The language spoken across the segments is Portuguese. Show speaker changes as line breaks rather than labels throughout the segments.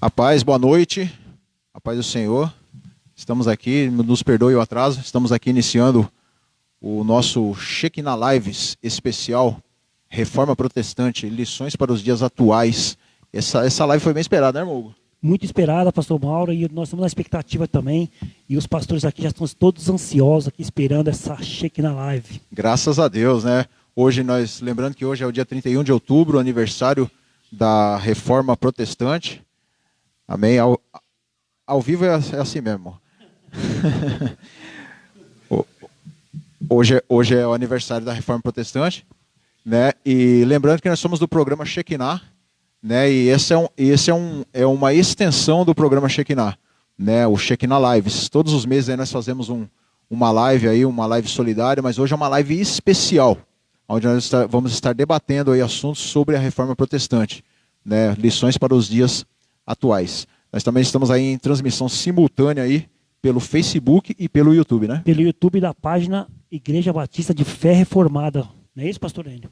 A paz, boa noite, a paz do Senhor. Estamos aqui, nos perdoe o atraso, estamos aqui iniciando o nosso Shekinah Lives especial, Reforma Protestante, lições para os dias atuais. Essa live foi bem esperada, né, irmão Hugo?
Muito esperada, pastor Mauro, e nós estamos na expectativa também, e os pastores aqui já estão todos ansiosos aqui esperando essa Shekinah Live.
Graças a Deus, né? Hoje lembrando que hoje é o dia 31 de outubro, aniversário da Reforma Protestante. Amém? Ao vivo é assim mesmo. Hoje é o aniversário da Reforma Protestante, né? E lembrando que nós somos do programa Shekinah, né? E esse é uma extensão do programa Shekinah, né? O Shekinah Lives. Todos os meses aí nós fazemos uma live solidária, mas hoje é uma live especial, onde nós vamos estar debatendo aí assuntos sobre a Reforma Protestante, né? Lições para os dias atuais. Nós também estamos aí em transmissão simultânea aí pelo Facebook e pelo YouTube, né?
Pelo YouTube da página Igreja Batista de Fé Reformada. Não é isso, pastor Enio?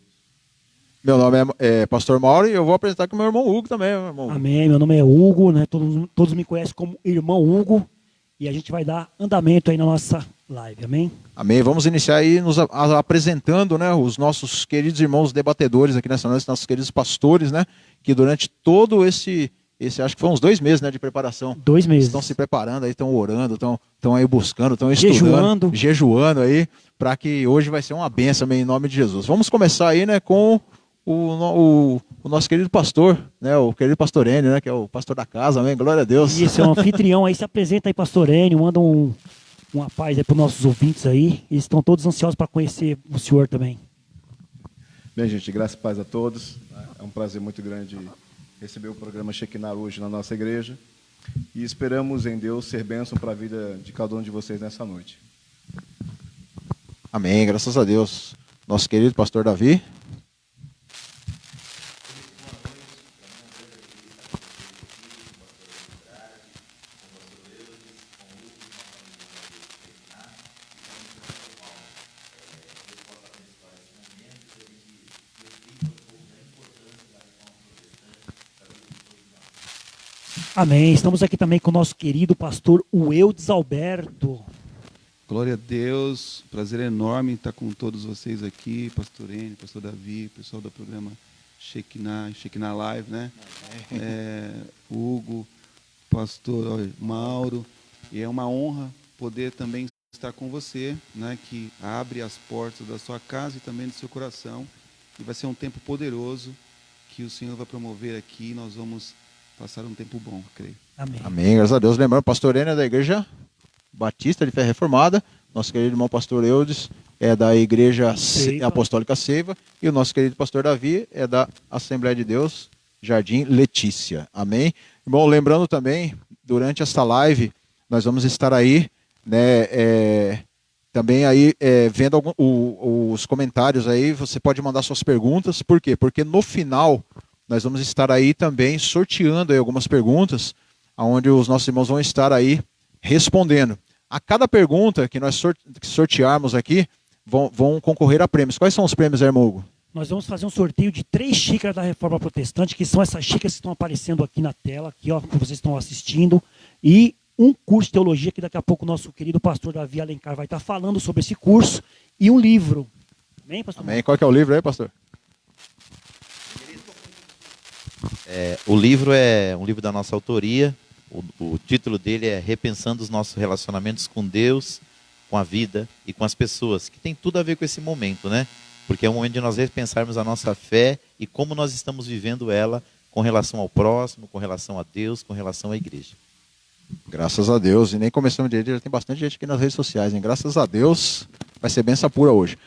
Meu nome é Pastor Mauro e eu vou apresentar com o meu irmão Hugo também. Meu irmão.
Amém, meu nome é Hugo, né? Todos me conhecem como irmão Hugo. E a gente vai dar andamento aí na nossa live, amém?
Amém, vamos iniciar aí nos apresentando, né, os nossos queridos irmãos debatedores aqui nessa noite, nossos queridos pastores, né? Que durante todo esse acho que foi uns 2 meses, né, de preparação.
2 meses.
Estão se preparando aí, estão orando, estão aí buscando, estão estudando, jejuando aí, para que hoje vai ser uma bênção em nome de Jesus. Vamos começar aí, né, com o nosso querido pastor, né, o querido pastor Enio, né, que é o pastor da casa, amém, glória a Deus.
Isso, é um anfitrião aí, se apresenta aí, pastor Enio, manda uma paz aí para os nossos ouvintes aí, eles estão todos ansiosos para conhecer o senhor também.
Bem, gente, graças e paz a todos, é um prazer muito grande receber o programa Shekinah hoje na nossa igreja e esperamos em Deus ser bênção para a vida de cada um de vocês nessa noite.
Amém, graças a Deus. Nosso querido pastor Davi.
Amém. Estamos aqui também com o nosso querido pastor Eudes Alberto.
Glória a Deus, prazer enorme estar com todos vocês aqui, pastor Enio, pastor Davi, pessoal do programa Shekinah Live, né? Hugo, pastor Mauro, e é uma honra poder também estar com você, né? Que abre as portas da sua casa e também do seu coração, e vai ser um tempo poderoso que o Senhor vai promover aqui, nós vamos passar um tempo bom, creio.
Amém.
Amém, graças a Deus. Lembrando, o pastor Enio é da Igreja Batista de Fé Reformada, nosso querido irmão pastor Eudes é da Igreja Apostólica Seiva, e o nosso querido pastor Davi é da Assembleia de Deus, Jardim Letícia. Amém? Bom, lembrando também, durante esta live, nós vamos estar aí, né, também aí vendo os comentários aí, você pode mandar suas perguntas, por quê? Porque no final nós vamos estar aí também sorteando aí algumas perguntas, onde os nossos irmãos vão estar aí respondendo. A cada pergunta que nós sortearmos aqui, vão concorrer a prêmios. Quais são os prêmios, irmão Hugo?
Nós vamos fazer um sorteio de 3 xícaras da Reforma Protestante, que são essas xícaras que estão aparecendo aqui na tela, aqui, ó, que vocês estão assistindo, e um curso de teologia, que daqui a pouco o nosso querido pastor Davi Alencar vai estar falando sobre esse curso, e um livro. Amém, pastor?
Amém. Qual que é o livro aí, pastor?
O livro é um livro da nossa autoria. O título dele é Repensando os Nossos Relacionamentos com Deus, com a Vida e com as Pessoas, que tem tudo a ver com esse momento, né? Porque é um momento de nós repensarmos a nossa fé e como nós estamos vivendo ela com relação ao próximo, com relação a Deus, com relação à igreja.
Graças a Deus. E nem começamos direito, já tem bastante gente aqui nas redes sociais, hein? Graças a Deus, vai ser benção pura hoje.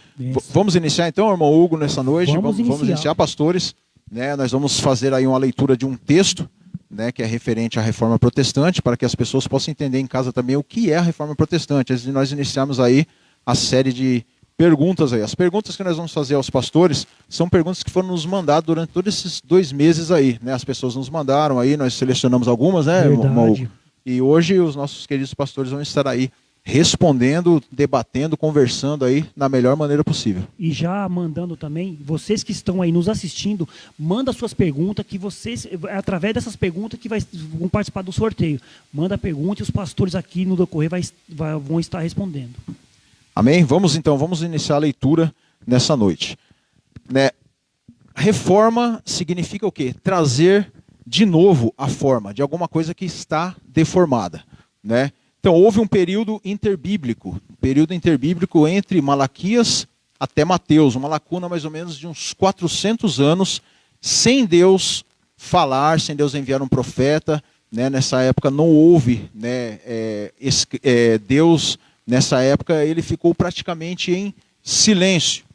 Vamos iniciar então, irmão Hugo, nessa noite? Vamos iniciar, pastores. Né? Nós vamos fazer aí uma leitura de um texto, né, que é referente à Reforma Protestante, para que as pessoas possam entender em casa também o que é a Reforma Protestante. Antes de nós iniciarmos aí a série de perguntas aí. As perguntas que nós vamos fazer aos pastores são perguntas que foram nos mandadas durante todos esses 2 meses aí, né? As pessoas nos mandaram aí, nós selecionamos algumas, né, irmão? E hoje os nossos queridos pastores vão estar aí respondendo, debatendo, conversando aí da melhor maneira possível.
E já mandando também, vocês que estão aí nos assistindo, manda suas perguntas, que vocês, através dessas perguntas que vão participar do sorteio. Manda a pergunta e os pastores aqui no decorrer vão estar respondendo.
Amém? Vamos iniciar a leitura nessa noite. Né? Reforma significa o quê? Trazer de novo a forma de alguma coisa que está deformada, né? Então, houve um período interbíblico entre Malaquias até Mateus, uma lacuna mais ou menos de uns 400 anos, sem Deus falar, sem Deus enviar um profeta, né? Nessa época não houve, né? Deus, nessa época, ele ficou praticamente em silêncio.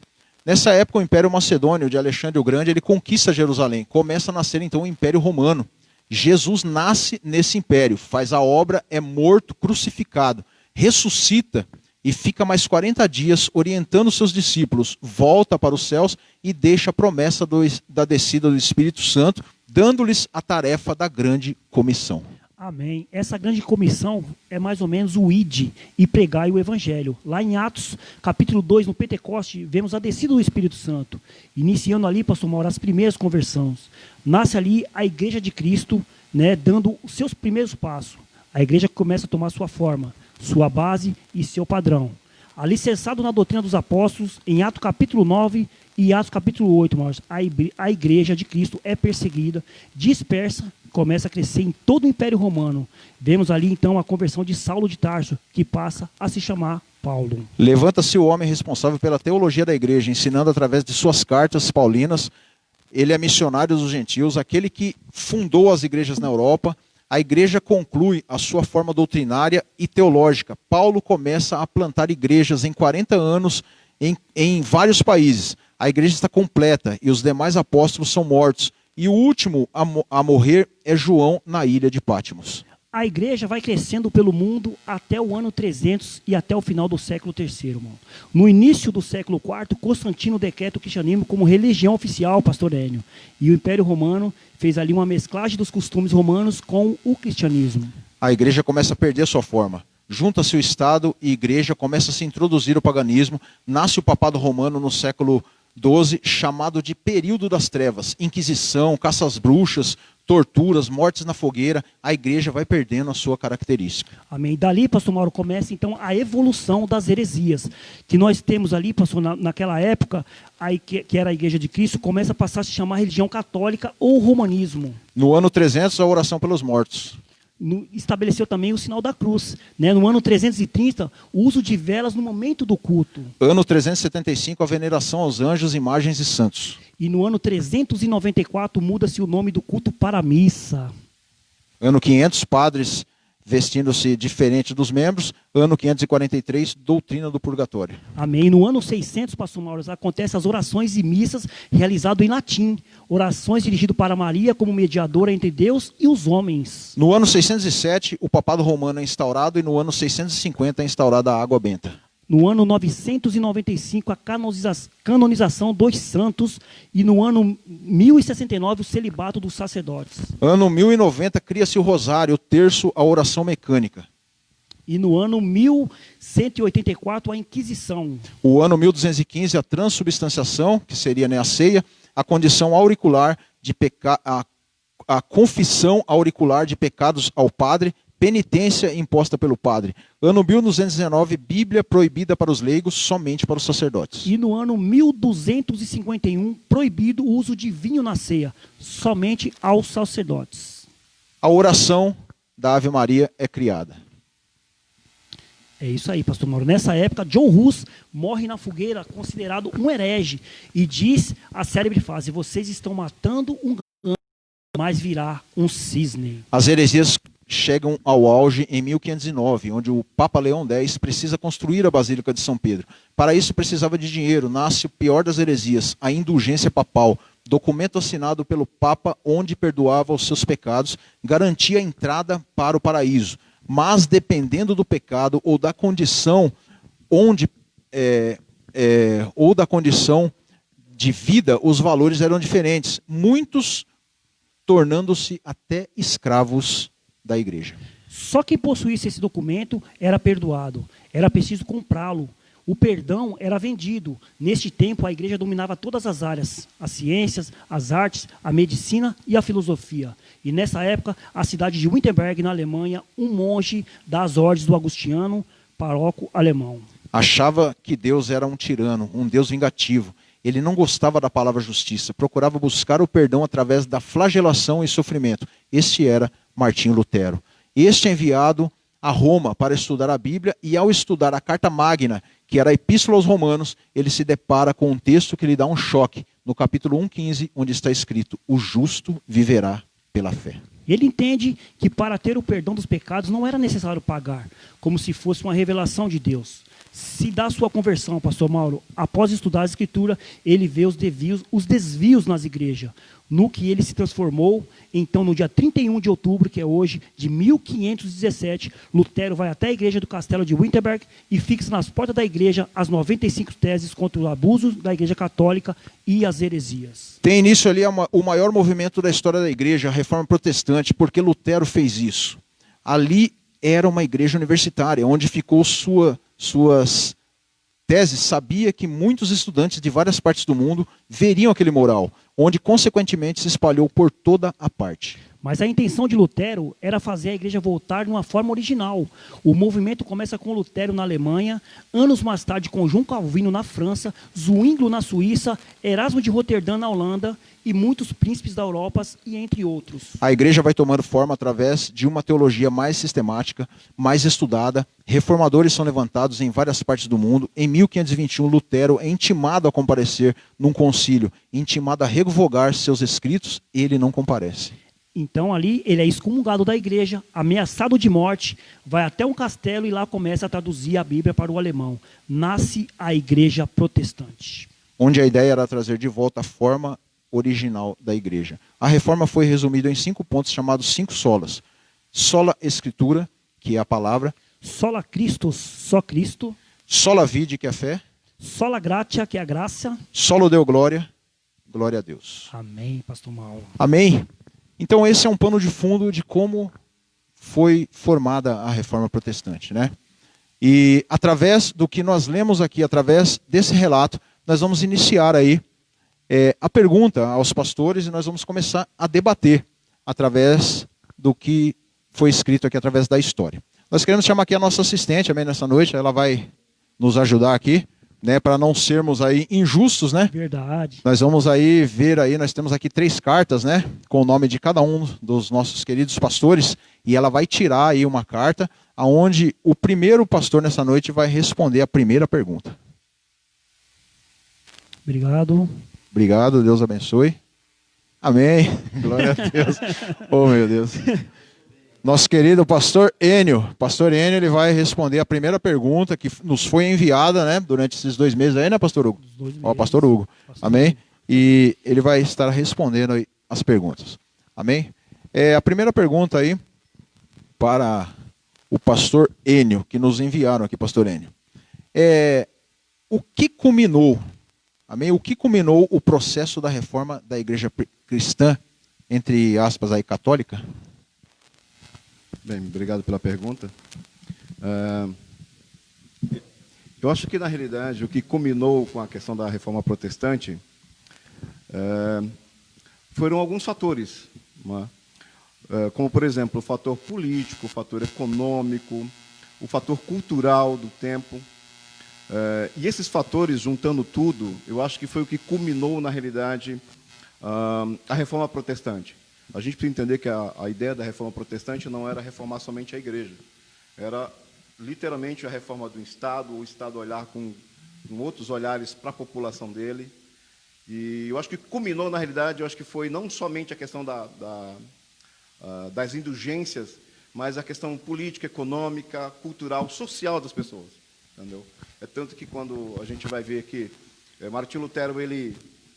Nessa época, o Império Macedônio de Alexandre o Grande, ele conquista Jerusalém, começa a nascer então o Império Romano. Jesus nasce nesse império, faz a obra, é morto, crucificado, ressuscita e fica mais 40 dias orientando seus discípulos, volta para os céus e deixa a promessa da descida do Espírito Santo, dando-lhes a tarefa da grande comissão.
Amém. Essa grande comissão é mais ou menos o ide e pregai o evangelho. Lá em Atos, capítulo 2, no Pentecoste, vemos a descida do Espírito Santo. Iniciando ali, pastor Mauro, as primeiras conversões. Nasce ali a igreja de Cristo, né, dando os seus primeiros passos. A igreja começa a tomar sua forma, sua base e seu padrão. Alicerçado na doutrina dos apóstolos, em Atos capítulo 9 e Atos capítulo 8, a igreja de Cristo é perseguida, dispersa, começa a crescer em todo o Império Romano. Vemos ali então a conversão de Saulo de Tarso, que passa a se chamar Paulo.
Levanta-se o homem responsável pela teologia da igreja, ensinando através de suas cartas paulinas. Ele é missionário dos gentios, aquele que fundou as igrejas na Europa. A igreja conclui a sua forma doutrinária e teológica. Paulo começa a plantar igrejas em 40 anos em vários países. A igreja está completa e os demais apóstolos são mortos. E o último a morrer é João na ilha de Patmos.
A igreja vai crescendo pelo mundo até o ano 300 e até o final do século III. Irmão. No início do século IV, Constantino decreta o cristianismo como religião oficial, pastor Enio. E o Império Romano fez ali uma mesclagem dos costumes romanos com o cristianismo.
A igreja começa a perder sua forma. Junta-se o Estado e a igreja começa a se introduzir o paganismo. Nasce o papado romano no século XII, chamado de período das trevas. Inquisição, caça às bruxas, torturas, mortes na fogueira. A igreja vai perdendo a sua característica.
Amém. Dali, pastor Mauro, começa então a evolução das heresias. Que nós temos ali, pastor, naquela época, que era a igreja de Cristo, começa a passar a se chamar religião católica ou romanismo.
No ano 300, a oração pelos mortos.
Estabeleceu também o sinal da cruz. Né? No ano 330, o uso de velas no momento do culto.
Ano 375, a veneração aos anjos, imagens e santos.
E no ano 394, muda-se o nome do culto para a missa.
Ano 500, padres vestindo-se diferente dos membros. Ano 543, doutrina do purgatório.
Amém. No ano 600, pastor Mauro, acontecem as orações e missas realizadas em latim. Orações dirigidas para Maria como mediadora entre Deus e os homens.
No ano 607, o papado romano é instaurado e no ano 650 é instaurada a água benta.
No ano 995, a canonização dos santos. E no ano 1069, o celibato dos sacerdotes.
Ano 1090, cria-se o rosário, o terço, a oração mecânica.
E no ano 1184, a Inquisição.
O ano 1215, a transubstanciação, que seria, né, a ceia, a condição auricular de a confissão auricular de pecados ao padre, penitência imposta pelo padre. Ano 1219, Bíblia proibida para os leigos, somente para os sacerdotes.
E no ano 1251, proibido o uso de vinho na ceia, somente aos sacerdotes.
A oração da Ave Maria é criada.
É isso aí, pastor Mauro. Nessa época, John Hus morre na fogueira, considerado um herege, e diz a célebre frase: vocês estão matando um gigante, mas virá um cisne.
As heresias chegam ao auge em 1509, onde o Papa Leão X precisa construir a Basílica de São Pedro. Para isso precisava de dinheiro. Nasce o pior das heresias, a indulgência papal, documento assinado pelo Papa onde perdoava os seus pecados, garantia a entrada para o paraíso. Mas dependendo do pecado ou da condição ou da condição de vida, os valores eram diferentes. Muitos tornando-se até escravos da igreja.
Só quem possuísse esse documento era perdoado. Era preciso comprá-lo. O perdão era vendido. Neste tempo, a igreja dominava todas as áreas, as ciências, as artes, a medicina e a filosofia. E nessa época, a cidade de Wittenberg, na Alemanha, um monge das ordens do Agostiniano, paroco alemão.
Achava que Deus era um tirano, um Deus vingativo. Ele não gostava da palavra justiça, procurava buscar o perdão através da flagelação e sofrimento. Este era Martinho Lutero. Este é enviado a Roma para estudar a Bíblia, e ao estudar a Carta Magna, que era a Epístola aos Romanos, ele se depara com um texto que lhe dá um choque, no capítulo 1,15, onde está escrito: o justo viverá pela fé.
Ele entende que para ter o perdão dos pecados não era necessário pagar, como se fosse uma revelação de Deus. Se dá sua conversão, pastor Mauro, após estudar a Escritura, ele vê os desvios nas igrejas, no que ele se transformou. Então, no dia 31 de outubro, que é hoje, de 1517, Lutero vai até a igreja do castelo de Wittenberg e fixa nas portas da igreja as 95 teses contra o abuso da igreja católica e as heresias.
Tem início ali o maior movimento da história da igreja, a Reforma Protestante, porque Lutero fez isso. Ali era uma igreja universitária, onde ficou suas teses. Sabia que muitos estudantes de várias partes do mundo veriam aquele mural, onde consequentemente se espalhou por toda a parte.
Mas a intenção de Lutero era fazer a igreja voltar de uma forma original. O movimento começa com Lutero na Alemanha, anos mais tarde com João Calvino na França, Zwinglio na Suíça, Erasmo de Roterdã na Holanda e muitos príncipes da Europa, e entre outros.
A igreja vai tomando forma através de uma teologia mais sistemática, mais estudada. Reformadores são levantados em várias partes do mundo. Em 1521, Lutero é intimado a comparecer num concílio, intimado a revogar seus escritos, e ele não comparece.
Então ali ele é excomungado da igreja, ameaçado de morte, vai até um castelo e lá começa a traduzir a Bíblia para o alemão. Nasce a igreja protestante.
Onde a ideia era trazer de volta a forma original da igreja. A reforma foi resumida em 5 pontos chamados 5 solas. Sola Escritura, que é a palavra.
Sola Christus, só Cristo.
Sola Fide, que é a fé.
Sola Gratia, que é a graça.
Solo Deo Glória, glória a Deus.
Amém, pastor Mauro.
Amém. Então esse é um pano de fundo de como foi formada a Reforma Protestante, né? E através do que nós lemos aqui, através desse relato, nós vamos iniciar aí a pergunta aos pastores, e nós vamos começar a debater através do que foi escrito aqui, através da história. Nós queremos chamar aqui a nossa assistente, amém, nessa noite, ela vai nos ajudar aqui, né, para não sermos aí injustos, né?
Verdade.
Nós vamos aí ver aí, nós temos aqui 3 cartas, né, com o nome de cada um dos nossos queridos pastores, e ela vai tirar aí uma carta aonde o primeiro pastor nessa noite vai responder a primeira pergunta.
Obrigado.
Obrigado, Deus abençoe. Amém. Glória a Deus. Oh, meu Deus. Nosso querido pastor Enio. Pastor Enio, ele vai responder a primeira pergunta que nos foi enviada, né, durante esses 2 meses aí, né, pastor Hugo?
2 meses.
Ó, pastor Hugo.
Pastor
Amém?
Hugo.
E ele vai estar respondendo aí as perguntas. Amém? A primeira pergunta aí para o pastor Enio, que nos enviaram aqui, pastor Enio. O que culminou, amém? O que culminou o processo da reforma da igreja cristã, entre aspas aí, católica?
Bem, obrigado pela pergunta. Eu acho que, na realidade, o que culminou com a questão da reforma protestante foram alguns fatores, não é? Como, por exemplo, o fator político, o fator econômico, o fator cultural do tempo. E esses fatores, juntando tudo, eu acho que foi o que culminou, na realidade, a reforma protestante. A gente precisa entender que a ideia da reforma protestante não era reformar somente a igreja. Era, literalmente, a reforma do Estado, o Estado olhar com outros olhares para a população dele. E eu acho que culminou, na realidade, eu acho que foi não somente a questão das indulgências, mas a questão política, econômica, cultural, social das pessoas. Entendeu? É tanto que quando a gente vai ver que Martinho Lutero ele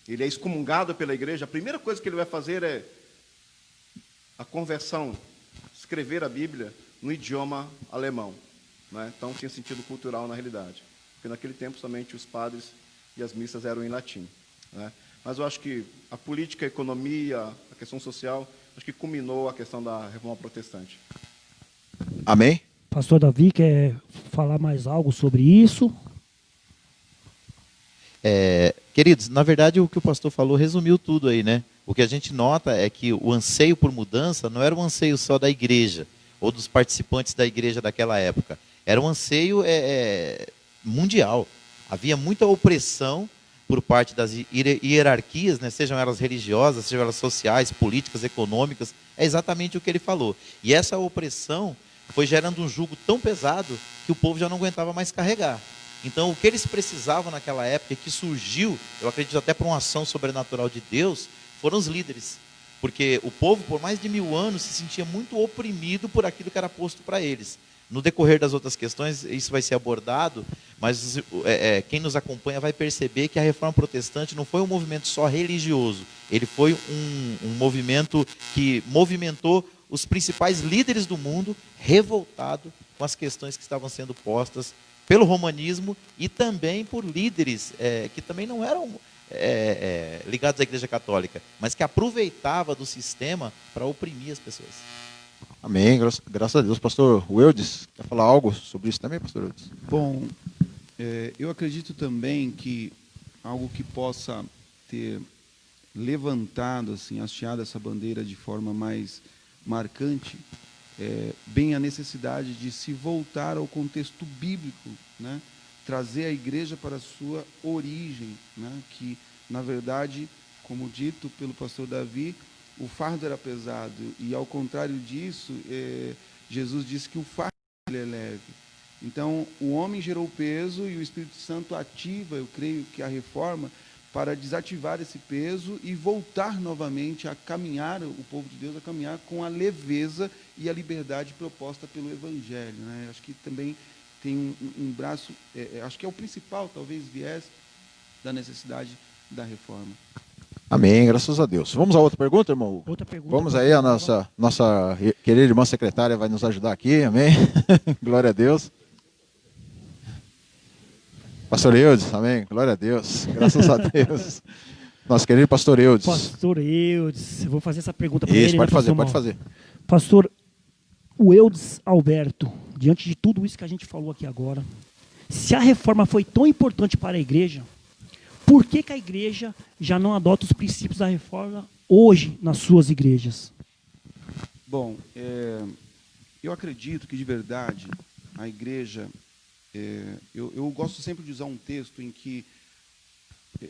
é excomungado pela igreja, a primeira coisa que ele vai fazer é a conversão, escrever a Bíblia no idioma alemão, né? Então tinha sentido cultural na realidade, porque naquele tempo somente os padres e as missas eram em latim, né? Mas eu acho que a política, a economia, a questão social, acho que culminou a questão da reforma protestante.
Amém?
Pastor Davi quer falar mais algo sobre isso?
Queridos, na verdade o que o pastor falou resumiu tudo aí, né? O que a gente nota é que o anseio por mudança não era um anseio só da igreja, ou dos participantes da igreja daquela época. Era um anseio mundial. Havia muita opressão por parte das hierarquias, né? Sejam elas religiosas, sejam elas sociais, políticas, econômicas. É exatamente o que ele falou. E essa opressão foi gerando um jugo tão pesado que o povo já não aguentava mais carregar. Então, o que eles precisavam naquela época, que surgiu, eu acredito até por uma ação sobrenatural de Deus, foram os líderes. Porque o povo, por mais de 1000 anos, se sentia muito oprimido por aquilo que era posto para eles. No decorrer das outras questões, isso vai ser abordado, mas quem nos acompanha vai perceber que a Reforma Protestante não foi um movimento só religioso. Ele foi um movimento que movimentou os principais líderes do mundo, revoltado com as questões que estavam sendo postas pelo romanismo e também por líderes que também não eram ligados à Igreja Católica, mas que aproveitava do sistema para oprimir as pessoas.
Amém, graças a Deus. Pastor Eudes, quer falar algo sobre isso também, pastor Eudes?
Bom, eu acredito também que algo que possa ter levantado, assim, hasteado essa bandeira de forma mais marcante, bem a necessidade de se voltar ao contexto bíblico, né? Trazer a igreja para a sua origem, né? Que, na verdade, como dito pelo pastor Davi, o fardo era pesado, e ao contrário disso, Jesus disse que o fardo é leve. Então, o homem gerou peso e o Espírito Santo ativa, eu creio que a reforma, para desativar esse peso e voltar novamente a caminhar, o povo de Deus a caminhar com a leveza e a liberdade proposta pelo Evangelho, né? Acho que também tem um braço, acho que é o principal, talvez, viés da necessidade da reforma.
Amém, graças a Deus. Vamos a outra pergunta, irmão?
Outra pergunta.
Vamos aí, a nossa querida irmã secretária vai nos ajudar aqui, amém? Glória a Deus. Pastor Eudes, amém, glória a Deus, graças a Deus. Nosso querido pastor Eudes.
Pastor Eudes, eu vou fazer essa pergunta para
Isso,
ele.
pode
né,
fazer,
pastor
pode fazer.
Pastor, o Eudes Alberto, diante de tudo isso que a gente falou aqui agora, se a reforma foi tão importante para a igreja, por que a igreja já não adota os princípios da reforma hoje nas suas igrejas?
Bom, eu acredito que, de verdade, a igreja... eu gosto sempre de usar um texto em que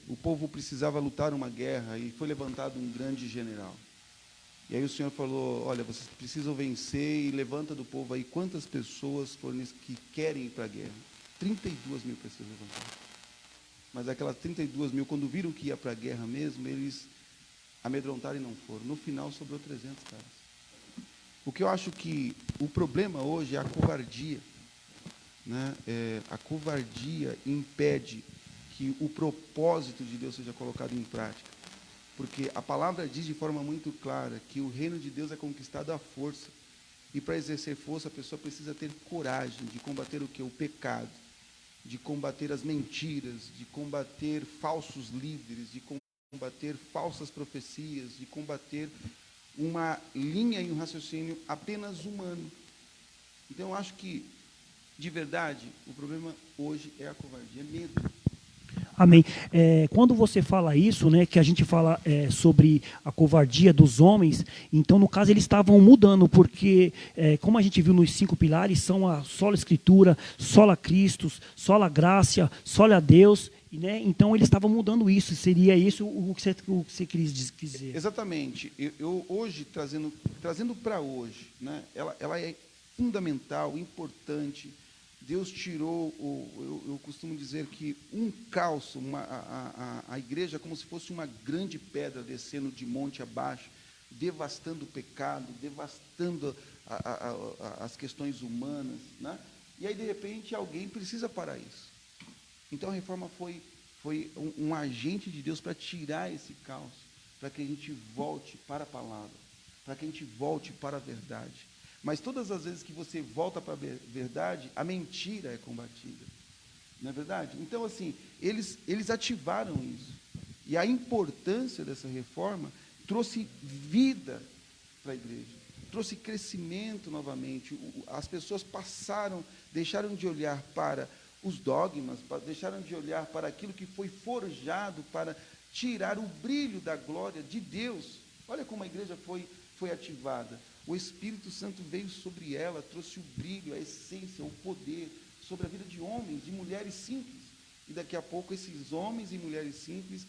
o povo precisava lutar uma guerra e foi levantado um grande general. E aí o Senhor falou, olha, vocês precisam vencer e levanta do povo aí quantas pessoas foram que querem ir para a guerra. 32 mil pessoas levantaram. Mas aquelas 32 mil, quando viram que ia para a guerra mesmo, eles amedrontaram e não foram. No final, sobrou 300 caras. O que eu acho que o problema hoje é a covardia. Né? A covardia impede que o propósito de Deus seja colocado em prática. Porque a palavra diz de forma muito clara que o reino de Deus é conquistado à força. E para exercer força, a pessoa precisa ter coragem de combater o quê? O pecado, de combater as mentiras, de combater falsos líderes, de combater falsas profecias, de combater uma linha e um raciocínio apenas humano. Então, eu acho que, de verdade, o problema hoje é a covardia, é medo.
Amém. Quando você fala isso, né, que a gente fala sobre a covardia dos homens, então, no caso, eles estavam mudando, porque, como a gente viu nos 5 pilares, são a sola Escritura, sola Cristo, sola Graça, sola Deus, né? Então, eles estavam mudando isso. Seria isso o que você quis dizer?
Exatamente. Eu hoje, trazendo para hoje, né, ela é fundamental, importante. Deus tirou, eu costumo dizer que um calço, a igreja é como se fosse uma grande pedra descendo de monte abaixo, devastando o pecado, devastando as questões humanas, né? E aí, de repente, alguém precisa parar isso. Então, a reforma foi um agente de Deus para tirar esse caos, para que a gente volte para a palavra, para que a gente volte para a verdade. Mas todas as vezes que você volta para a verdade, a mentira é combatida. Não é verdade? Então, assim, eles ativaram isso. E a importância dessa reforma trouxe vida para a igreja. trouxe crescimento novamente. As pessoas deixaram de olhar para os dogmas, deixaram de olhar para aquilo que foi forjado para tirar o brilho da glória de Deus. Olha como a igreja foi ativada. O Espírito Santo veio sobre ela, trouxe o brilho, a essência, o poder sobre a vida de homens, de mulheres simples. E daqui a pouco esses homens e mulheres simples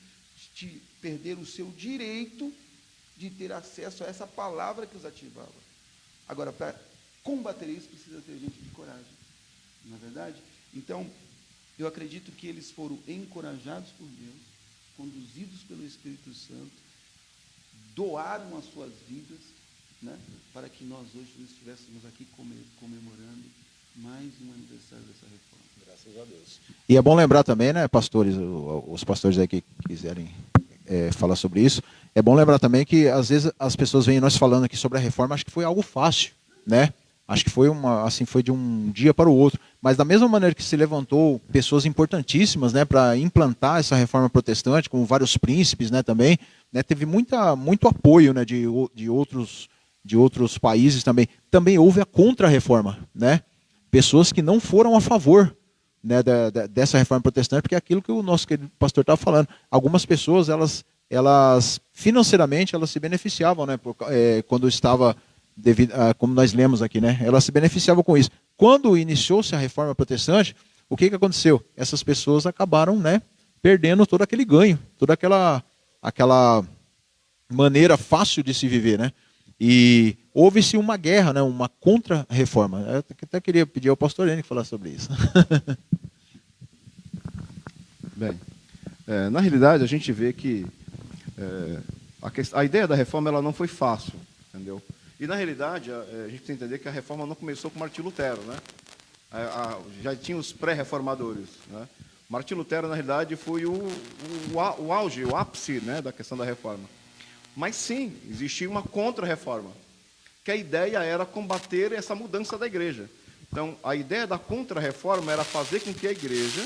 perderam o seu direito de ter acesso a essa palavra que os ativava. Agora, para combater isso, precisa ter gente de coragem. Não é verdade? Então, eu acredito que eles foram encorajados por Deus, conduzidos pelo Espírito Santo, doaram as suas vidas, né, para que nós hoje estivéssemos aqui comemorando mais um aniversário dessa reforma. Graças a Deus.
E é bom lembrar também, né, pastores, os pastores aí que quiserem falar sobre isso, é bom lembrar também que às vezes as pessoas veem nós falando aqui sobre a reforma, acho que foi algo fácil, né? Acho que foi foi de um dia para o outro. Mas da mesma maneira que se levantou pessoas importantíssimas, né, para implantar essa reforma protestante, como vários príncipes, né, também, né, teve muito apoio, né, de outros países também. Também houve a contra-reforma, né? Pessoas que não foram a favor, né, dessa reforma protestante, porque é aquilo que o nosso querido pastor estava falando. Algumas pessoas, elas financeiramente, elas se beneficiavam, né, quando estava como nós lemos aqui, né? Elas se beneficiavam com isso. Quando iniciou-se a reforma protestante, o que aconteceu? Essas pessoas acabaram, né, perdendo todo aquele ganho, toda aquela maneira fácil de se viver, né? E houve-se uma guerra, né, uma contra-reforma. Eu até queria pedir ao pastor Enio que falasse sobre isso.
Bem, na realidade a gente vê que a ideia da reforma ela não foi fácil, entendeu? E, na realidade, a gente tem que entender que a reforma não começou com Martim Lutero, né? Já tinha os pré-reformadores, né? Martim Lutero, na realidade, foi o auge, o ápice, né, da questão da reforma. Mas, sim, existia uma contra-reforma, que a ideia era combater essa mudança da igreja. Então, a ideia da contra-reforma era fazer com que a igreja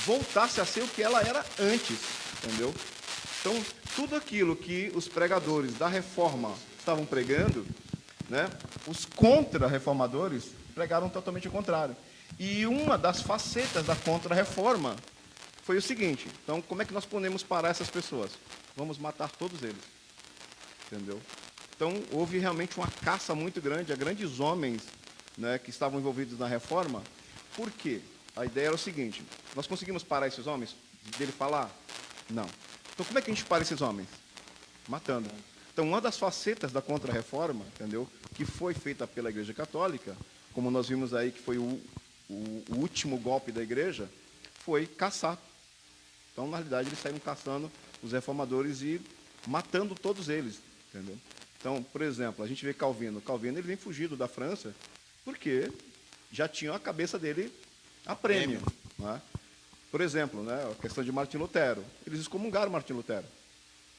voltasse a ser o que ela era antes, entendeu? Então, tudo aquilo que os pregadores da reforma estavam pregando, né, os contra-reformadores pregaram totalmente o contrário. E uma das facetas da contra-reforma foi o seguinte: então, como é que nós podemos parar essas pessoas? Vamos matar todos eles. Entendeu? Então, houve realmente uma caça muito grande a grandes homens, né, que estavam envolvidos na reforma. Por quê? A ideia era o seguinte: nós conseguimos parar esses homens dele falar? Não. Então, como é que a gente para esses homens? Matando. Então, uma das facetas da contra-reforma, entendeu, que foi feita pela Igreja Católica, como nós vimos aí que foi o último golpe da Igreja, foi caçar. Então, na realidade, eles saíram caçando os reformadores e matando todos eles, entendeu? Então, por exemplo, a gente vê Calvino. Calvino ele vem fugido da França porque já tinham a cabeça dele a prêmio. Né? Por exemplo, né, a questão de Martim Lutero. Eles excomungaram Martim Lutero.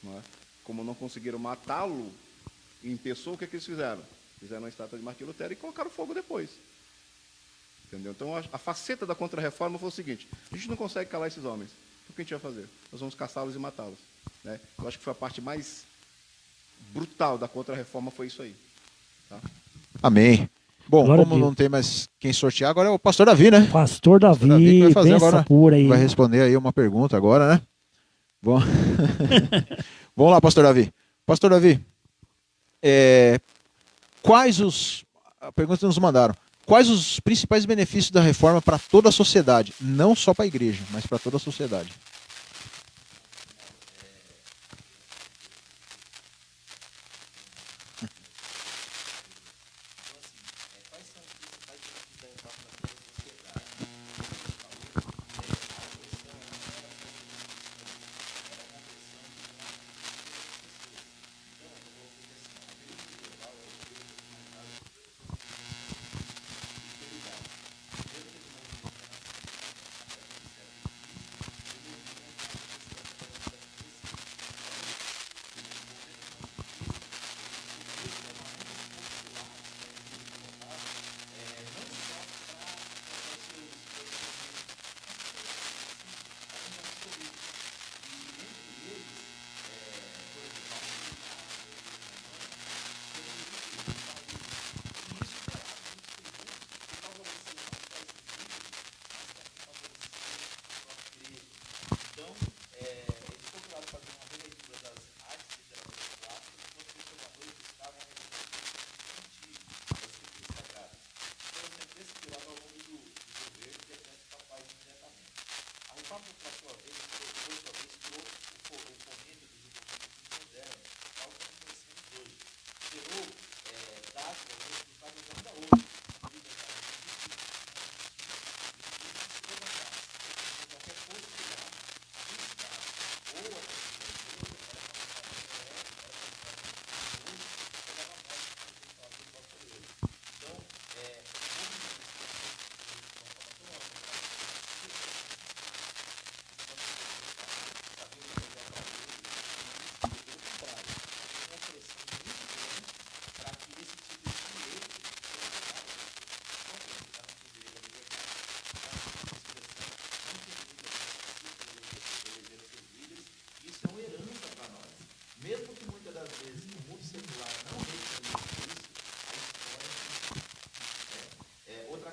Né? Como não conseguiram matá-lo em pessoa, o que eles fizeram? Fizeram a estátua de Martim Lutero e colocaram fogo depois. Entendeu? Então, a faceta da contra-reforma foi o seguinte: a gente não consegue calar esses homens. Então, o que a gente vai fazer? Nós vamos caçá-los e matá-los. Né? Eu acho que foi a parte mais brutal da contra-reforma, foi isso aí. Tá?
Amém. Bom,
Glória
como não tem mais quem sortear, agora é o pastor Davi, né?
Pastor Davi,
que vai fazer agora,
pura aí.
vai responder aí uma pergunta agora, né? Bom. Vamos lá, pastor Davi. Pastor Davi, a pergunta que nos mandaram: quais os principais benefícios da reforma para toda a sociedade? Não só para a igreja, mas para toda a sociedade.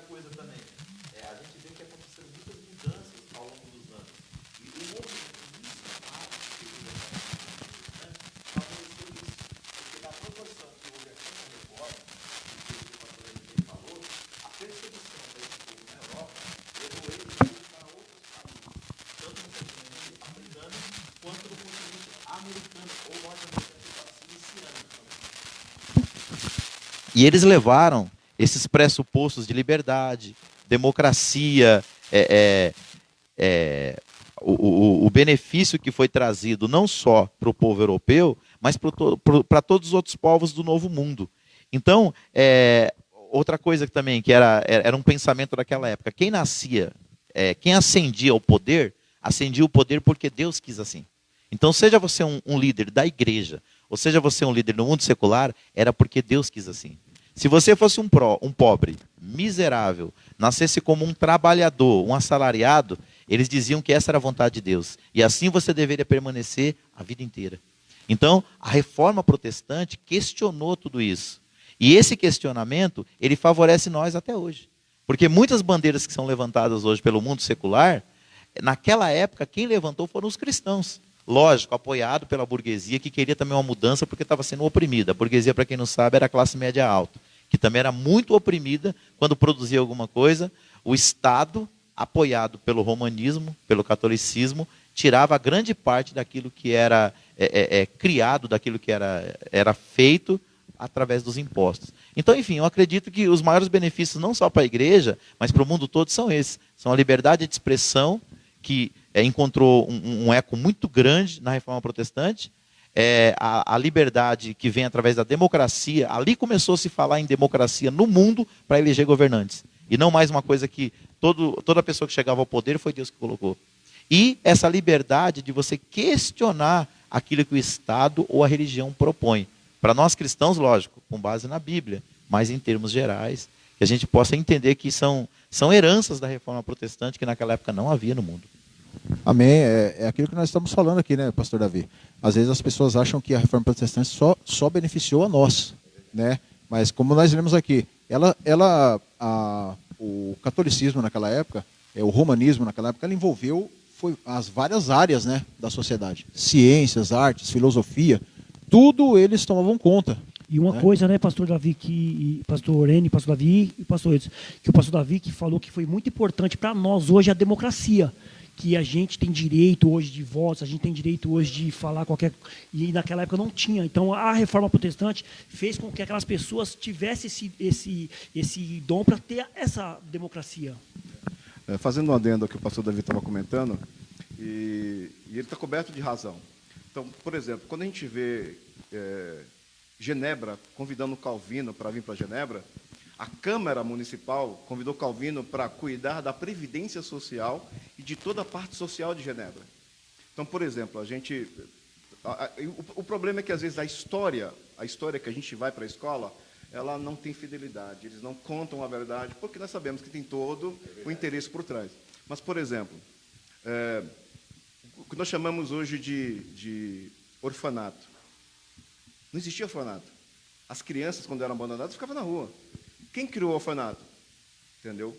coisa também, a gente vê que aconteceram muitas mudanças ao longo dos anos. E o movimento missionário que favoreceu isso. Porque na proporção que houve aqui na reforma, que o pastor Henrique falou, a perseguição desse povo na Europa levou eles a buscar outros países, tanto no continente africano quanto no continente americano, ou norte-americano, que estava se iniciando também. E eles levaram esses pressupostos de liberdade, democracia, o benefício que foi trazido não só para o povo europeu, mas para todos os outros povos do Novo Mundo. Então, outra coisa também, que era um pensamento daquela época, quem nascia, quem ascendia o poder porque Deus quis assim. Então, seja você um líder da igreja, ou seja você um líder no mundo secular, era porque Deus quis assim. Se você fosse um pobre, miserável, nascesse como um trabalhador, um assalariado, eles diziam que essa era a vontade de Deus. E assim você deveria permanecer a vida inteira. Então, a reforma protestante questionou tudo isso. E esse questionamento, ele favorece nós até hoje. Porque muitas bandeiras que são levantadas hoje pelo mundo secular, naquela época, quem levantou foram os cristãos. Lógico, apoiado pela burguesia, que queria também uma mudança porque estava sendo oprimida. A burguesia, para quem não sabe, era a classe média alta, que também era muito oprimida quando produzia alguma coisa. O Estado, apoiado pelo romanismo, pelo catolicismo, tirava grande parte daquilo que era criado, daquilo que era feito através dos impostos. Então, enfim, eu acredito que os maiores benefícios, não só para a igreja, mas para o mundo todo, são esses. São a liberdade de expressão, que encontrou um eco muito grande na Reforma Protestante, a liberdade que vem através da democracia. Ali começou a se falar em democracia no mundo para eleger governantes. E não mais uma coisa que toda pessoa que chegava ao poder foi Deus que colocou. E essa liberdade de você questionar aquilo que o Estado ou a religião propõe. Para nós cristãos, lógico, com base na Bíblia, mas em termos gerais, que a gente possa entender que são heranças da Reforma Protestante que naquela época não havia no mundo.
Amém. É aquilo que nós estamos falando aqui, né, pastor Davi? Às vezes as pessoas acham que a Reforma Protestante só beneficiou a nós, né? Mas como nós lemos aqui, o catolicismo naquela época, o romanismo naquela época, ela envolveu as várias áreas, né, da sociedade. Ciências, artes, filosofia, tudo eles tomavam conta.
E uma coisa, né, pastor Davi, pastor N, pastor Davi e pastor Edson, que o pastor Davi que falou que foi muito importante para nós hoje a democracia. Que a gente tem direito hoje de votos, a gente tem direito hoje de falar qualquer... E naquela época não tinha. Então, a Reforma Protestante fez com que aquelas pessoas tivessem esse dom para ter essa democracia.
Fazendo um adendo ao que o pastor Davi estava comentando, e ele está coberto de razão. Então, por exemplo, quando a gente vê Genebra convidando Calvino para vir para Genebra, a Câmara Municipal convidou Calvino para cuidar da previdência social e de toda a parte social de Genebra. Então, por exemplo, o problema é que, às vezes, a história que a gente vai para a escola, ela não tem fidelidade, eles não contam a verdade, porque nós sabemos que tem todo o interesse por trás. Mas, por exemplo, o que nós chamamos hoje de orfanato. Não existia orfanato. As crianças, quando eram abandonadas, ficavam na rua. Quem criou o orfanato? Entendeu?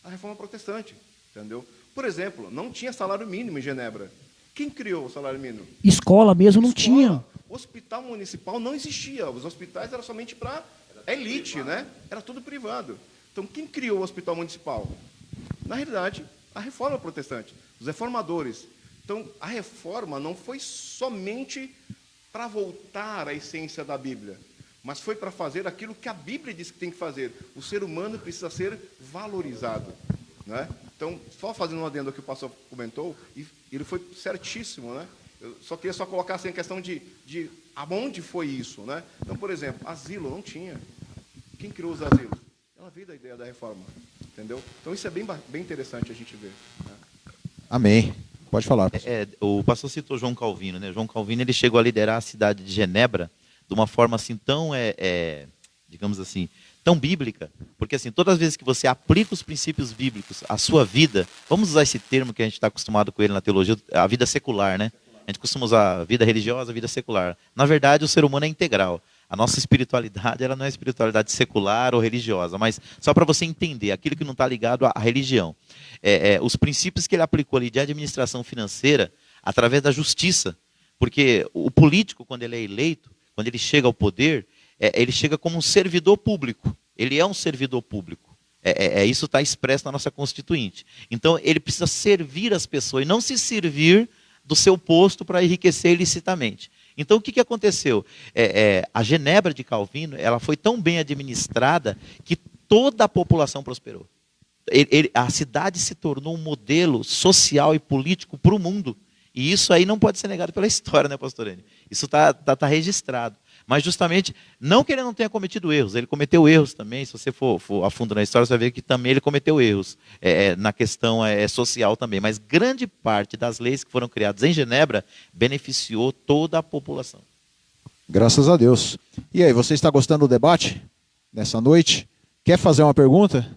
A Reforma Protestante. Entendeu? Por exemplo, não tinha salário mínimo em Genebra. Quem criou o salário mínimo?
Escola mesmo não tinha.
Hospital municipal não existia. Os hospitais eram somente para elite, né? Era tudo privado. Então, quem criou o hospital municipal? Na realidade, a Reforma Protestante. Os reformadores. Então, a reforma não foi somente para voltar à essência da Bíblia, mas foi para fazer aquilo que a Bíblia diz que tem que fazer. O ser humano precisa ser valorizado, né? Então, só fazendo um adendo ao que o pastor comentou, e ele foi certíssimo, né? Eu só queria colocar assim, a questão de aonde foi isso, né? Então, por exemplo, asilo não tinha. Quem criou os asilos? Ela veio da ideia da reforma, entendeu? Então, isso é bem interessante a gente ver, né?
Amém. Pode falar.
O pastor citou João Calvino, né? João Calvino, ele chegou a liderar a cidade de Genebra de uma forma assim tão, digamos assim, tão bíblica, porque assim, todas as vezes que você aplica os princípios bíblicos à sua vida, vamos usar esse termo que a gente está acostumado com ele na teologia, a vida secular, né? A gente costuma usar a vida religiosa, a vida secular. Na verdade, o ser humano é integral. A nossa espiritualidade, ela não é espiritualidade secular ou religiosa, mas só para você entender, aquilo que não está ligado à religião. Os princípios que ele aplicou ali de administração financeira, através da justiça, porque o político, quando ele é eleito, quando ele chega ao poder, ele chega como um servidor público. Ele é um servidor público. Isso está expresso na nossa Constituinte. Então, ele precisa servir as pessoas e não se servir do seu posto para enriquecer ilicitamente. Então, o que aconteceu? A Genebra de Calvino, ela foi tão bem administrada que toda a população prosperou. A cidade se tornou um modelo social e político para o mundo. E isso aí não pode ser negado pela história, né, pastor Enio? Isso está registrado. Mas justamente, não que ele não tenha cometido erros, ele cometeu erros também. Se você for a fundo na história, você vai ver que também ele cometeu erros na questão social também. Mas grande parte das leis que foram criadas em Genebra beneficiou toda a população.
Graças a Deus. E aí, você está gostando do debate nessa noite? Quer fazer uma pergunta?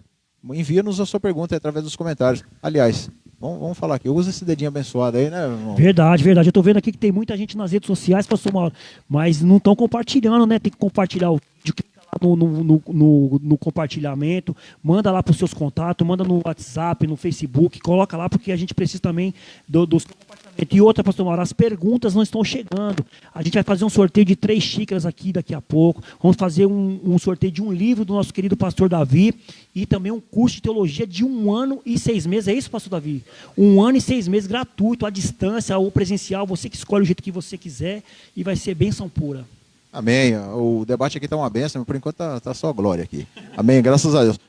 Envia-nos a sua pergunta aí através dos comentários. Aliás, vamos falar aqui. Usa esse dedinho abençoado aí, né, irmão?
Verdade. Eu estou vendo aqui que tem muita gente nas redes sociais, pastor Mauro, mas não estão compartilhando, né? Tem que compartilhar o vídeo, clica lá no compartilhamento, manda lá para os seus contatos, manda no WhatsApp, no Facebook, coloca lá, porque a gente precisa também dos compartilhamentos. E outra, pastor Mauro, as perguntas não estão chegando. A gente vai fazer um sorteio de 3 xícaras aqui daqui a pouco. Vamos fazer um sorteio de um livro do nosso querido pastor Davi e também um curso de teologia de 1 ano e 6 meses. É isso, pastor Davi? 1 ano e 6 meses gratuito, à distância ou presencial. Você que escolhe o jeito que você quiser e vai ser bênção pura.
Amém. O debate aqui está uma bênção, mas por enquanto está só glória aqui. Amém. Graças a Deus.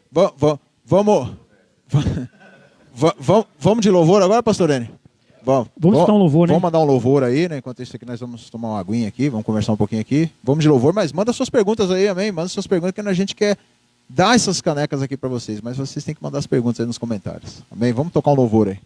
Vamos de louvor agora, pastor Enio?
Vamos dar um louvor, né?
Vamos mandar um louvor aí, né? Enquanto isso aqui nós vamos tomar uma aguinha aqui, vamos conversar um pouquinho aqui. Vamos de louvor, mas manda suas perguntas aí, amém? Manda suas perguntas que a gente quer dar essas canecas aqui para vocês, mas vocês têm que mandar as perguntas aí nos comentários. Amém? Vamos tocar um louvor aí.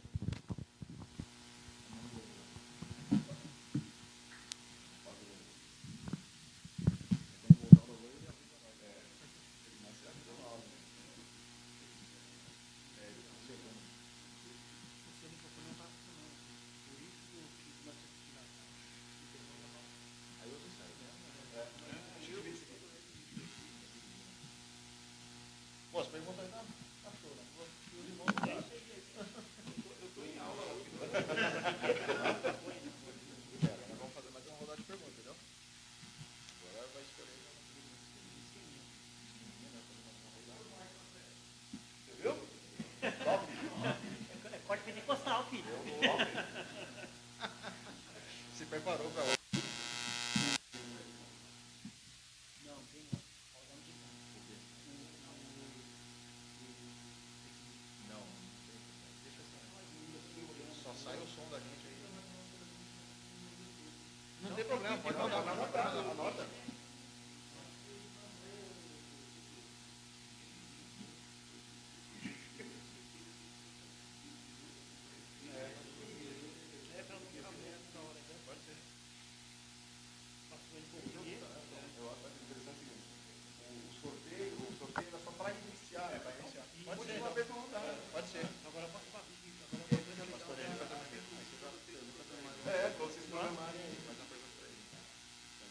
Não tem problema, pode mandar, anota. O sorteio é só para iniciar. Pode ser. Uma vez não dá. Pode ser. Agora posso fazer. Para vocês programarem aí. Faz uma pergunta para ele.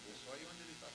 É só ir onde ele está.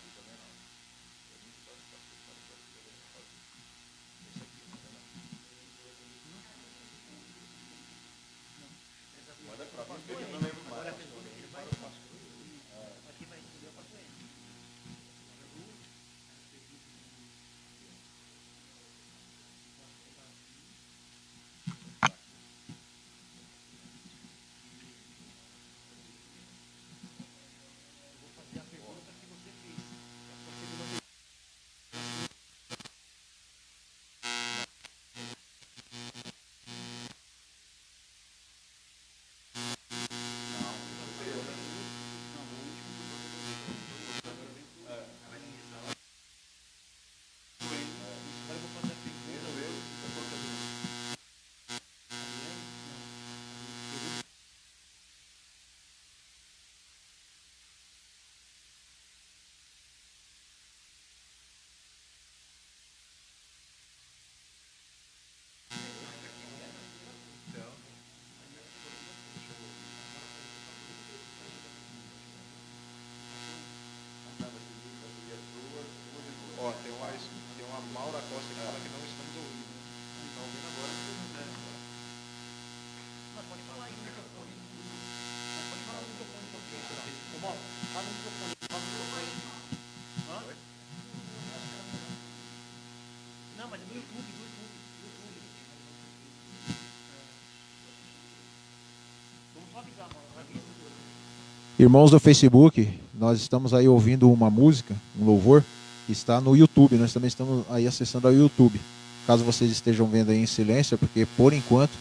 Irmãos do Facebook, nós estamos aí ouvindo uma música, um louvor, que está no YouTube. Nós também estamos aí acessando ao YouTube. Caso vocês estejam vendo aí em silêncio, é porque por enquanto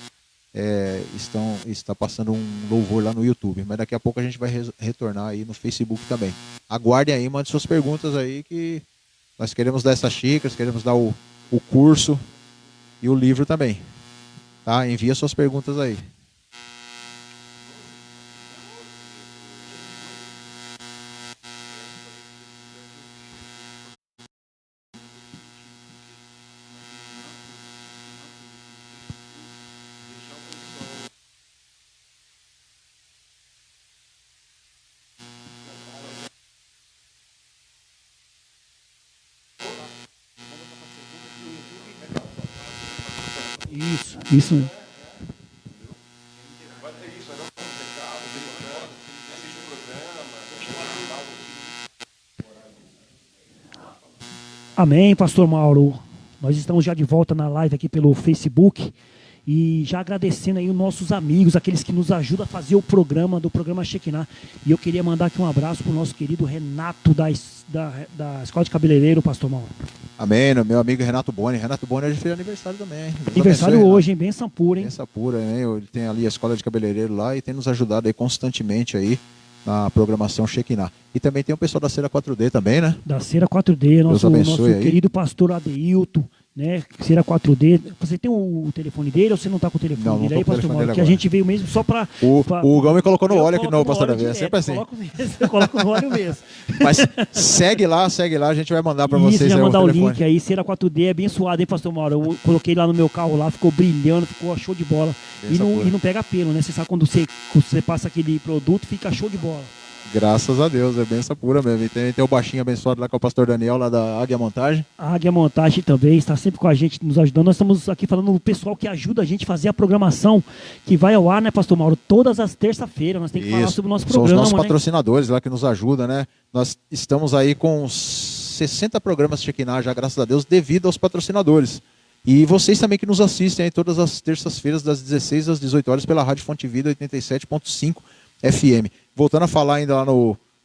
está passando um louvor lá no YouTube. Mas daqui a pouco a gente vai retornar aí no Facebook também. Aguardem aí, mande suas perguntas aí, que nós queremos dar essas xícaras, queremos dar o curso e o livro também. Tá? Envia suas perguntas aí.
Isso. Amém, pastor Mauro. Nós estamos já de volta na live aqui pelo Facebook e já agradecendo aí os nossos amigos, aqueles que nos ajudam a fazer o programa Shekinah. E eu queria mandar aqui um abraço para o nosso querido Renato da Escola de Cabeleireiro, pastor Mauro.
Amém, meu amigo Renato Boni. Renato Boni hoje fez aniversário também.
Aniversário hoje, hein? Benção pura, hein?
Benção pura, hein? Ele tem ali a Escola de Cabeleireiro lá e tem nos ajudado aí constantemente aí na programação Shekinah. E também tem o pessoal da Cera 4D também, né?
Da Cera 4D, nosso querido pastor Adeilton, né? Cera 4D. Você tem o telefone dele ou você não está com o telefone dele aí, pastor Mauro? Que a gente veio mesmo só para...
O Gão me colocou no óleo aqui no pastor Davi, é sempre assim.
Eu coloco no óleo mesmo.
Mas segue lá, a gente vai mandar para vocês
aí mandar
o
link aí, Cera 4D é abençoado, hein, pastor Mauro? Eu coloquei lá no meu carro lá, ficou brilhando, ficou show de bola. E não pega pelo, né? Você sabe quando você passa aquele produto, fica show de bola.
Graças a Deus, é benção pura mesmo. E tem o baixinho abençoado lá com o pastor Daniel, lá da Águia Montagem.
A Águia Montagem também está sempre com a gente, nos ajudando. Nós estamos aqui falando do pessoal que ajuda a gente a fazer a programação que vai ao ar, né, pastor Mauro? Todas as terças-feiras nós temos que falar sobre o nosso programa.
São os nossos
né?
patrocinadores lá que nos ajudam, né? Nós estamos aí com 60 programas Shekinah já, graças a Deus, devido aos patrocinadores. E vocês também que nos assistem aí todas as terças-feiras, das 16 às 18 horas, pela Rádio Fonte Vida 87.5 FM. Voltando a falar ainda lá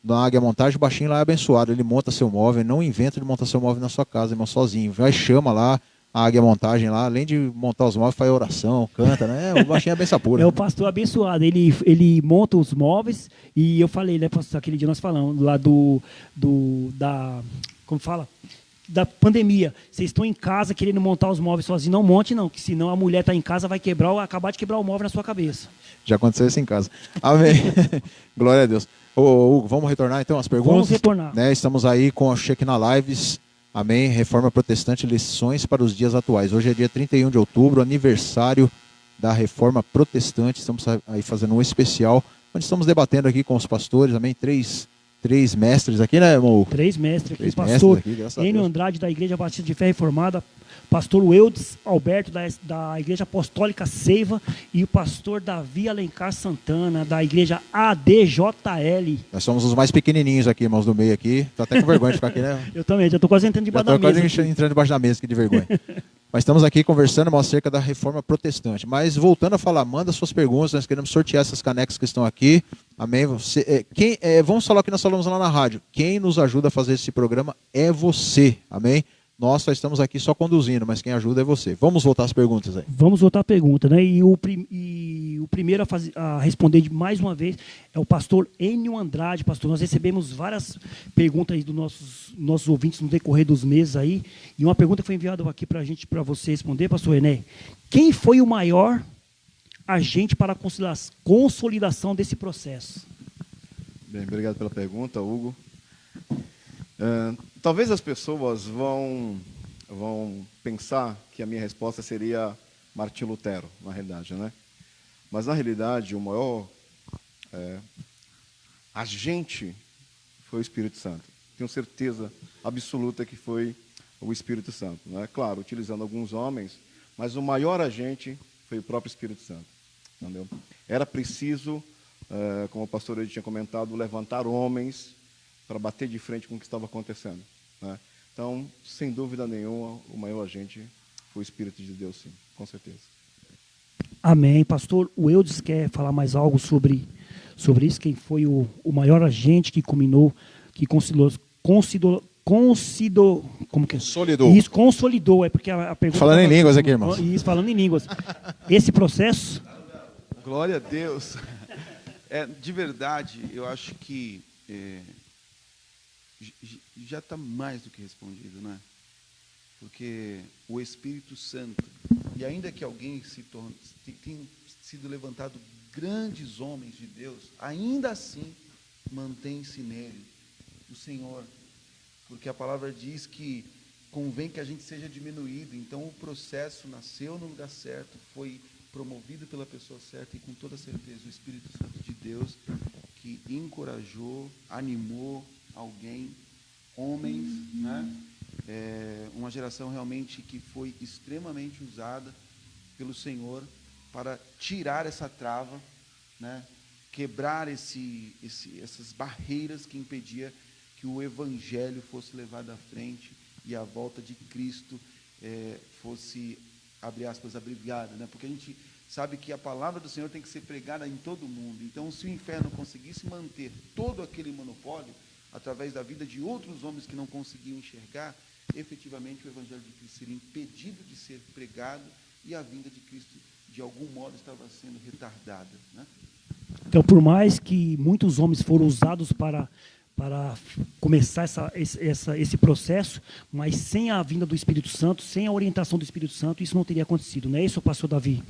na Águia Montagem, o baixinho lá é abençoado. Ele monta seu móvel, não inventa de montar seu móvel na sua casa, irmão, sozinho. Vai, chama lá a Águia Montagem lá, além de montar os móveis, faz oração, canta, né? O baixinho é benção pura.
É o pastor abençoado, ele monta os móveis e eu falei, né, pastor, aquele dia nós falamos lá como fala? Da pandemia. Vocês estão em casa querendo montar os móveis sozinhos, não monte não, que senão a mulher está em casa, vai acabar de quebrar o móvel na sua cabeça.
Já aconteceu isso em casa. Amém. Glória a Deus. Hugo, vamos retornar então às perguntas?
Vamos retornar.
Né, estamos aí com a Shekinah Lives. Amém. Reforma Protestante, lições para os dias atuais. Hoje é dia 31 de outubro, aniversário da Reforma Protestante. Estamos aí fazendo um especial, onde estamos debatendo aqui com os pastores. Amém. Três mestres aqui, né, irmão?
Três mestres aqui. Pastor Enio Andrade, da Igreja Batista de Fé Reformada. Pastor Eudes Alberto, da Igreja Apostólica Seiva. E o pastor Davi Alencar Santana, da Igreja ADJL.
Nós somos os mais pequenininhos aqui, irmãos do meio aqui. Tô até com vergonha de ficar aqui, né?
Eu também, já estou quase entrando debaixo da mesa.
Já estou quase entrando debaixo da mesa aqui de vergonha. Mas estamos aqui conversando acerca da Reforma Protestante. Mas voltando a falar, manda suas perguntas, nós queremos sortear essas canecas que estão aqui. Amém? Vamos falar o que nós falamos lá na rádio. Quem nos ajuda a fazer esse programa é você. Amém? Nós só estamos aqui só conduzindo, mas quem ajuda é você. Vamos voltar às perguntas aí.
Vamos voltar à pergunta, né? E o primeiro a responder mais uma vez é o pastor Enio Andrade. Pastor, nós recebemos várias perguntas aí dos nossos ouvintes no decorrer dos meses aí. E uma pergunta foi enviada aqui para a gente, para você responder, pastor Ené. Quem foi o maior agente para a consolidação desse processo?
Bem, obrigado pela pergunta, Hugo. Talvez as pessoas vão pensar que a minha resposta seria Martinho Lutero, na realidade, né? Mas, na realidade, o maior agente foi o Espírito Santo. Tenho certeza absoluta que foi o Espírito Santo, né? Claro, utilizando alguns homens, mas o maior agente foi o próprio Espírito Santo. Entendeu? Era preciso, como o pastor ele tinha comentado, levantar homens para bater de frente com o que estava acontecendo, né? Então, sem dúvida nenhuma, o maior agente foi o Espírito de Deus, sim, com certeza.
Amém. Pastor, o Eudes quer falar mais algo sobre isso? Quem foi o maior agente que culminou, que como que é?
Consolidou.
Isso, consolidou. É porque a pergunta...
Falando em línguas aqui, irmãos.
Isso, falando em línguas. Esse processo...
Glória a Deus. De verdade, eu acho que já está mais do que respondido, né? Porque o Espírito Santo, e ainda que alguém tenha sido levantado grandes homens de Deus, ainda assim mantém-se nele o Senhor, porque a palavra diz que convém que a gente seja diminuído. Então o processo nasceu no lugar certo, foi promovido pela pessoa certa, e com toda certeza o Espírito Santo de Deus que encorajou, animou alguém, homens, né? Uma geração realmente que foi extremamente usada pelo Senhor para tirar essa trava, né? Quebrar essas barreiras que impedia que o Evangelho fosse levado à frente e a volta de Cristo fosse, abre aspas, abreviada, né? Porque a gente sabe que a palavra do Senhor tem que ser pregada em todo o mundo. Então, se o inferno conseguisse manter todo aquele monopólio através da vida de outros homens que não conseguiam enxergar, efetivamente o Evangelho de Cristo seria impedido de ser pregado e a vinda de Cristo, de algum modo, estava sendo retardada, né?
Então, por mais que muitos homens foram usados para começar esse processo, mas sem a vinda do Espírito Santo, sem a orientação do Espírito Santo, isso não teria acontecido, não é isso, pastor Davi?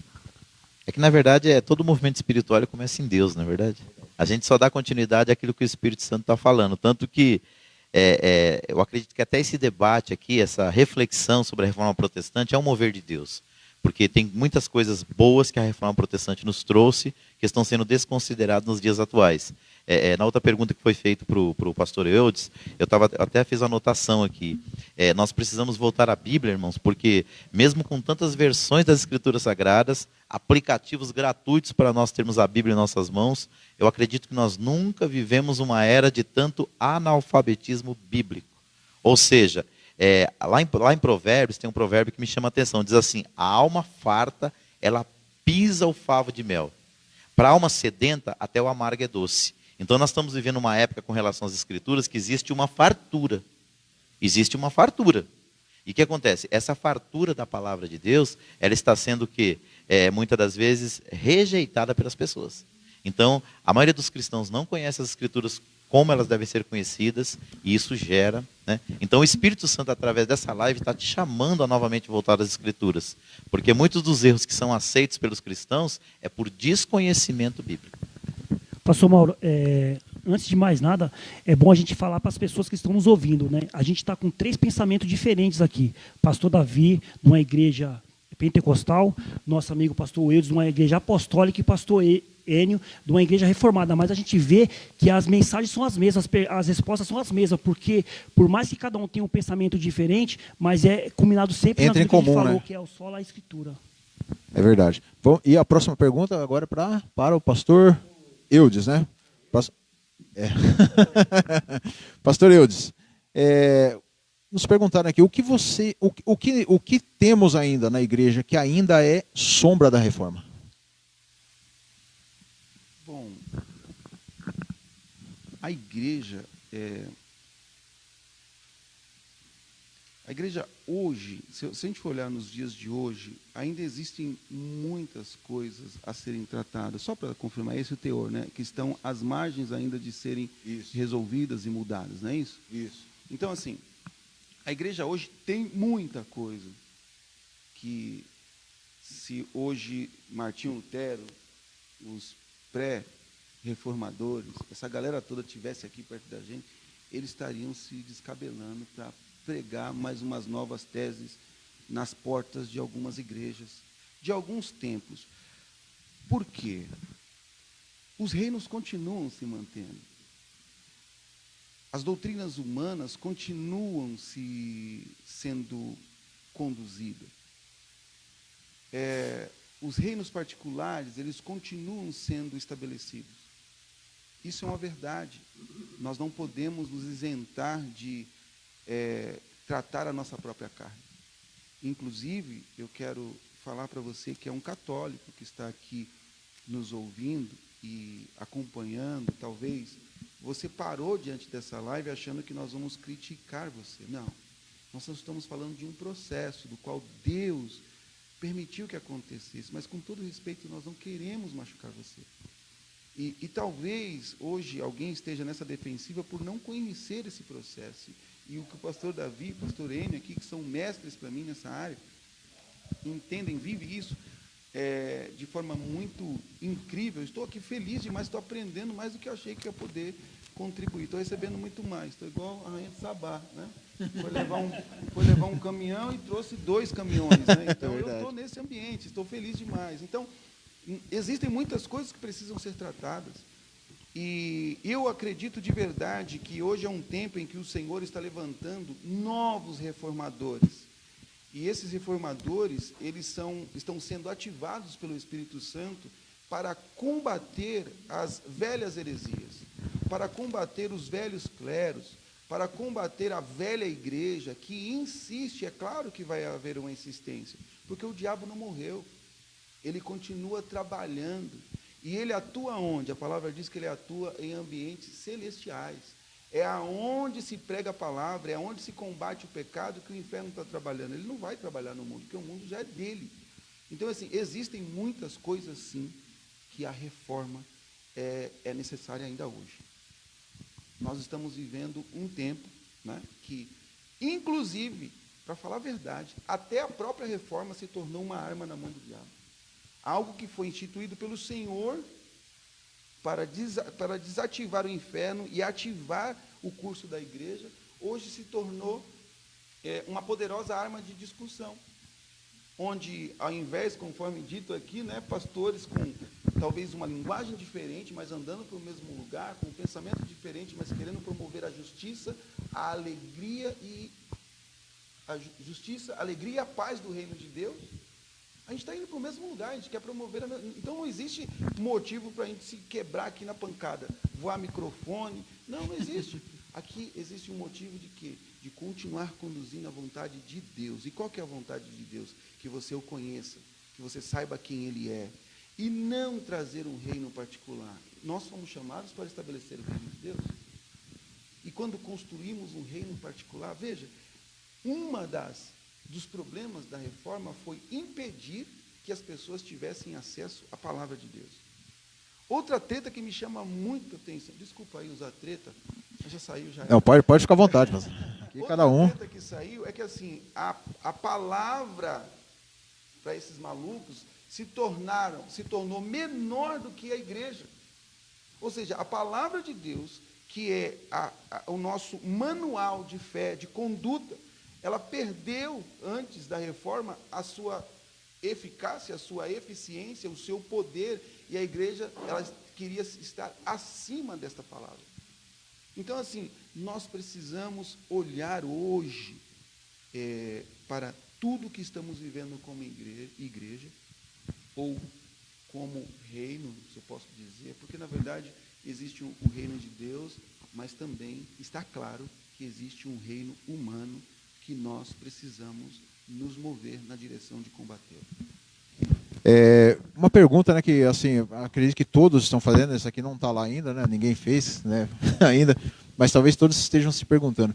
É que, na verdade, todo movimento espiritual começa em Deus, não é verdade? A gente só dá continuidade àquilo que o Espírito Santo está falando. Tanto que eu acredito que até esse debate aqui, essa reflexão sobre a reforma protestante é um mover de Deus. Porque tem muitas coisas boas que a reforma protestante nos trouxe, que estão sendo desconsideradas nos dias atuais. Na outra pergunta que foi feita para o pastor Eudes, eu até fiz a anotação aqui. Nós precisamos voltar à Bíblia, irmãos, porque mesmo com tantas versões das Escrituras Sagradas, aplicativos gratuitos para nós termos a Bíblia em nossas mãos, eu acredito que nós nunca vivemos uma era de tanto analfabetismo bíblico. Ou seja, lá em Provérbios, tem um provérbio que me chama a atenção, diz assim: a alma farta, ela pisa o favo de mel. Para a alma sedenta, até o amargo é doce. Então nós estamos vivendo uma época com relação às Escrituras que existe uma fartura. Existe uma fartura. E o que acontece? Essa fartura da palavra de Deus, ela está sendo muitas das vezes rejeitada pelas pessoas. Então, a maioria dos cristãos não conhece as Escrituras como elas devem ser conhecidas, e isso gera, né? Então o Espírito Santo, através dessa live, está te chamando a novamente voltar às Escrituras, porque muitos dos erros que são aceitos pelos cristãos é por desconhecimento bíblico.
Pastor Mauro, antes de mais nada, é bom a gente falar para as pessoas que estão nos ouvindo, né? A gente está com 3 pensamentos diferentes aqui. Pastor Davi, numa igreja pentecostal, nosso amigo pastor Eudes, numa igreja apostólica, e pastor Enio, de uma igreja reformada. Mas a gente vê que as mensagens são as mesmas, as respostas são as mesmas, porque por mais que cada um tenha um pensamento diferente, mas é combinado sempre naquilo que a gente falou, né? Que é só a Escritura.
É verdade. Bom, e a próxima pergunta agora é para o pastor Eudes, né? Pastor Eudes, nos perguntaram aqui, o que temos ainda na igreja que ainda é sombra da reforma?
Bom, a igreja hoje, se a gente for olhar nos dias de hoje, ainda existem muitas coisas a serem tratadas, só para confirmar esse o teor, né? Que estão às margens ainda de serem resolvidas e mudadas, não é isso?
Isso.
Então, assim, a igreja hoje tem muita coisa que, se hoje Martinho Lutero, os pré-reformadores, essa galera toda tivesse aqui perto da gente, eles estariam se descabelando para pregar mais umas novas teses nas portas de algumas igrejas, de alguns templos. Por quê? Os reinos continuam se mantendo. As doutrinas humanas continuam sendo conduzidas. Os reinos particulares, eles continuam sendo estabelecidos. Isso é uma verdade. Nós não podemos nos isentar de tratar a nossa própria carne. Inclusive, eu quero falar para você que é um católico que está aqui nos ouvindo e acompanhando, talvez você parou diante dessa live achando que nós vamos criticar você. Não. Nós estamos falando de um processo do qual Deus permitiu que acontecesse, mas com todo respeito, nós não queremos machucar você. E talvez hoje alguém esteja nessa defensiva por não conhecer esse processo. E o que o pastor Davi, o pastor Enio aqui, que são mestres para mim nessa área, entendem, vivem isso de forma muito incrível. Estou aqui feliz demais, estou aprendendo mais do que eu achei que ia poder contribuir. Estou recebendo muito mais. Estou igual a rainha de Sabá, né? Foi levar um caminhão e trouxe 2 caminhões, né? Então eu estou nesse ambiente, estou feliz demais. Então, existem muitas coisas que precisam ser tratadas. E eu acredito de verdade que hoje é um tempo em que o Senhor está levantando novos reformadores. E esses reformadores, eles estão sendo ativados pelo Espírito Santo para combater as velhas heresias, para combater os velhos cleros, para combater a velha igreja que insiste. É claro que vai haver uma insistência, porque o diabo não morreu, ele continua trabalhando. E ele atua onde? A palavra diz que ele atua em ambientes celestiais. É aonde se prega a palavra, é aonde se combate o pecado que o inferno está trabalhando. Ele não vai trabalhar no mundo, porque o mundo já é dele. Então, assim, existem muitas coisas, sim, que a reforma é necessária ainda hoje. Nós estamos vivendo um tempo, né, que, inclusive, para falar a verdade, até a própria reforma se tornou uma arma na mão do diabo. Algo que foi instituído pelo Senhor para desativar o inferno e ativar o curso da igreja, hoje se tornou uma poderosa arma de discussão, onde, ao invés, conforme dito aqui, né, pastores com talvez uma linguagem diferente, mas andando para o mesmo lugar, com um pensamento diferente, mas querendo promover a justiça, a alegria e a paz do reino de Deus, a gente está indo para o mesmo lugar, a gente quer promover Então não existe motivo para a gente se quebrar aqui na pancada, voar microfone. Não existe. Aqui existe um motivo de quê? De continuar conduzindo a vontade de Deus. E qual que é a vontade de Deus? Que você o conheça, que você saiba quem Ele é. E não trazer um reino particular. Nós fomos chamados para estabelecer o reino de Deus. E quando construímos um reino particular, veja, dos problemas da reforma foi impedir que as pessoas tivessem acesso à palavra de Deus. Outra treta que me chama muita atenção, desculpa aí usar treta, já saiu, já.
Não, pode ficar à vontade, mas aqui cada um.
Outra treta que saiu é que assim, a palavra para esses malucos se tornou menor do que a igreja. Ou seja, a palavra de Deus, que é o nosso manual de fé, de conduta, ela perdeu, antes da reforma, a sua eficácia, a sua eficiência, o seu poder, e a igreja, ela queria estar acima desta palavra. Então, assim, nós precisamos olhar hoje para tudo que estamos vivendo como igreja, ou como reino, se eu posso dizer, porque, na verdade, existe o reino de Deus, mas também está claro que existe um reino humano que nós precisamos nos mover na direção de combater.
Uma pergunta, né, que assim, acredito que todos estão fazendo, essa aqui não está lá ainda, né, ninguém fez, né, ainda, mas talvez todos estejam se perguntando,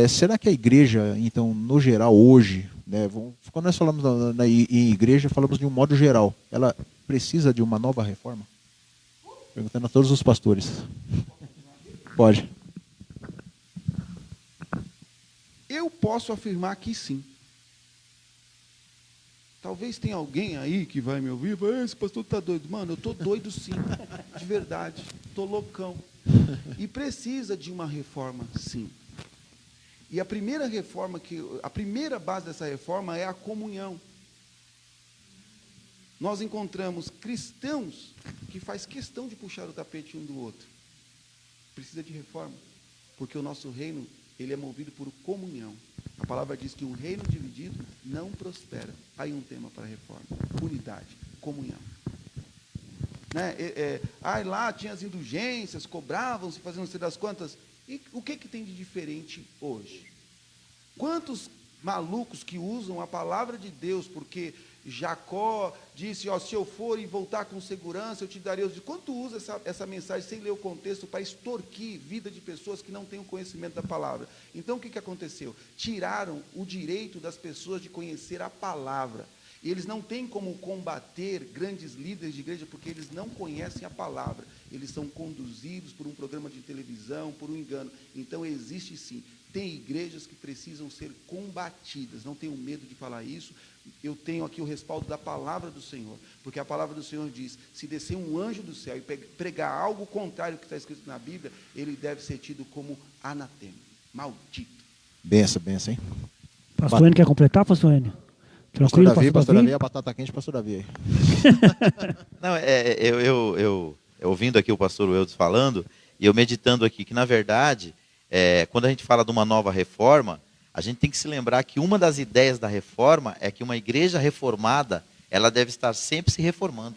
será que a igreja, então, no geral, hoje, né, quando nós falamos em igreja, falamos de um modo geral, ela precisa de uma nova reforma? Perguntando a todos os pastores. Pode.
Eu posso afirmar que sim. Talvez tenha alguém aí que vai me ouvir e vai, esse pastor está doido. Mano, eu estou doido sim, de verdade, estou loucão. E precisa de uma reforma, sim. E a primeira base dessa reforma é a comunhão. Nós encontramos cristãos que faz questão de puxar o tapete um do outro. Precisa de reforma, porque o nosso reino, ele é movido por comunhão. A palavra diz que um reino dividido não prospera. Aí um tema para a reforma: unidade, comunhão. Né? Lá tinha as indulgências, cobravam-se, faziam não sei das quantas. E o que tem de diferente hoje? Quantos malucos que usam a palavra de Deus porque Jacó disse, ó, se eu for e voltar com segurança, eu te darei os... Quando tu usa essa mensagem sem ler o contexto para extorquir vida de pessoas que não têm o conhecimento da palavra. Então, o que aconteceu? Tiraram o direito das pessoas de conhecer a palavra. E eles não têm como combater grandes líderes de igreja, porque eles não conhecem a palavra. Eles são conduzidos por um programa de televisão, por um engano. Então, existe sim. Tem igrejas que precisam ser combatidas. Não tenho medo de falar isso. Eu tenho aqui o respaldo da palavra do Senhor. Porque a palavra do Senhor diz, se descer um anjo do céu e pregar algo contrário ao que está escrito na Bíblia, ele deve ser tido como anatema, maldito.
Benção, hein?
Pastor Enio, quer completar, pastor Enio? Tranquilo,
pastor Davi, a batata quente, pastor Davi.
Não, eu ouvindo aqui o pastor Eudes falando, e eu meditando aqui, que na verdade, quando a gente fala de uma nova reforma, a gente tem que se lembrar que uma das ideias da reforma é que uma igreja reformada, ela deve estar sempre se reformando.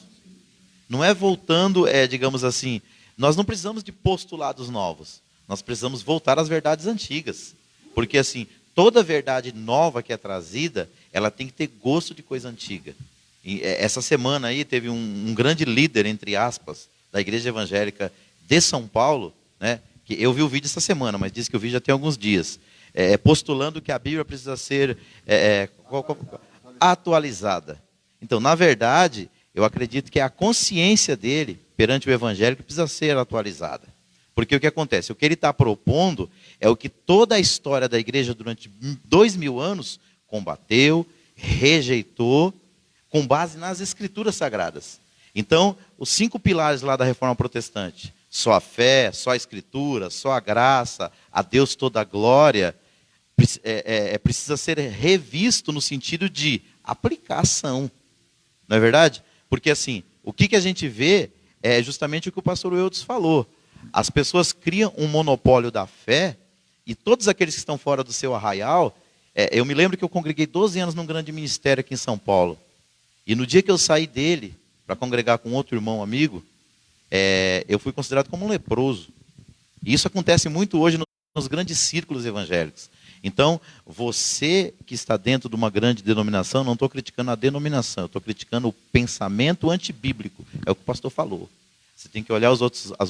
Não é voltando, digamos assim, nós não precisamos de postulados novos, nós precisamos voltar às verdades antigas. Porque assim, toda verdade nova que é trazida, ela tem que ter gosto de coisa antiga. E essa semana aí teve um grande líder, entre aspas, da igreja evangélica de São Paulo, né, que eu vi o vídeo essa semana, mas disse que o vídeo já tem alguns dias, postulando que a Bíblia precisa ser atualizada. Então, na verdade, eu acredito que é a consciência dele perante o evangelho que precisa ser atualizada. Porque o que acontece? O que ele está propondo é o que toda a história da igreja durante 2000 anos combateu, rejeitou, com base nas escrituras sagradas. Então, os 5 pilares lá da reforma protestante, só a fé, só a escritura, só a graça, a Deus toda a glória, precisa ser revisto no sentido de aplicação. Não é verdade? Porque assim, o que a gente vê é justamente o que o pastor Eudes falou. As pessoas criam um monopólio da fé e todos aqueles que estão fora do seu arraial... eu me lembro que eu congreguei 12 anos num grande ministério aqui em São Paulo. E no dia que eu saí dele para congregar com outro irmão amigo, eu fui considerado como um leproso. E isso acontece muito hoje nos grandes círculos evangélicos. Então, você que está dentro de uma grande denominação, não estou criticando a denominação, eu estou criticando o pensamento antibíblico. É o que o pastor falou. Você tem que olhar as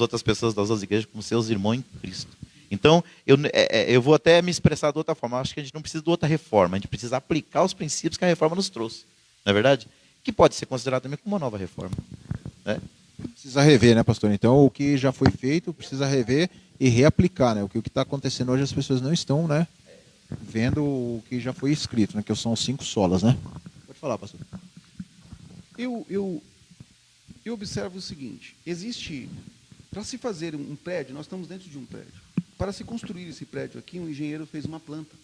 outras pessoas das outras igrejas como seus irmãos em Cristo. Então, eu vou até me expressar de outra forma. Eu acho que a gente não precisa de outra reforma, a gente precisa aplicar os princípios que a reforma nos trouxe. Não é verdade? Que pode ser considerado também como uma nova reforma. Né?
Precisa rever, né, pastor? Então, o que já foi feito, precisa rever e reaplicar, né? O que está acontecendo hoje, as pessoas não estão, né, vendo o que já foi escrito, né, que são os 5 solas, né? Pode falar, pastor.
Eu observo o seguinte, existe, para se fazer um prédio, nós estamos dentro de um prédio. Para se construir esse prédio aqui, um engenheiro fez uma planta.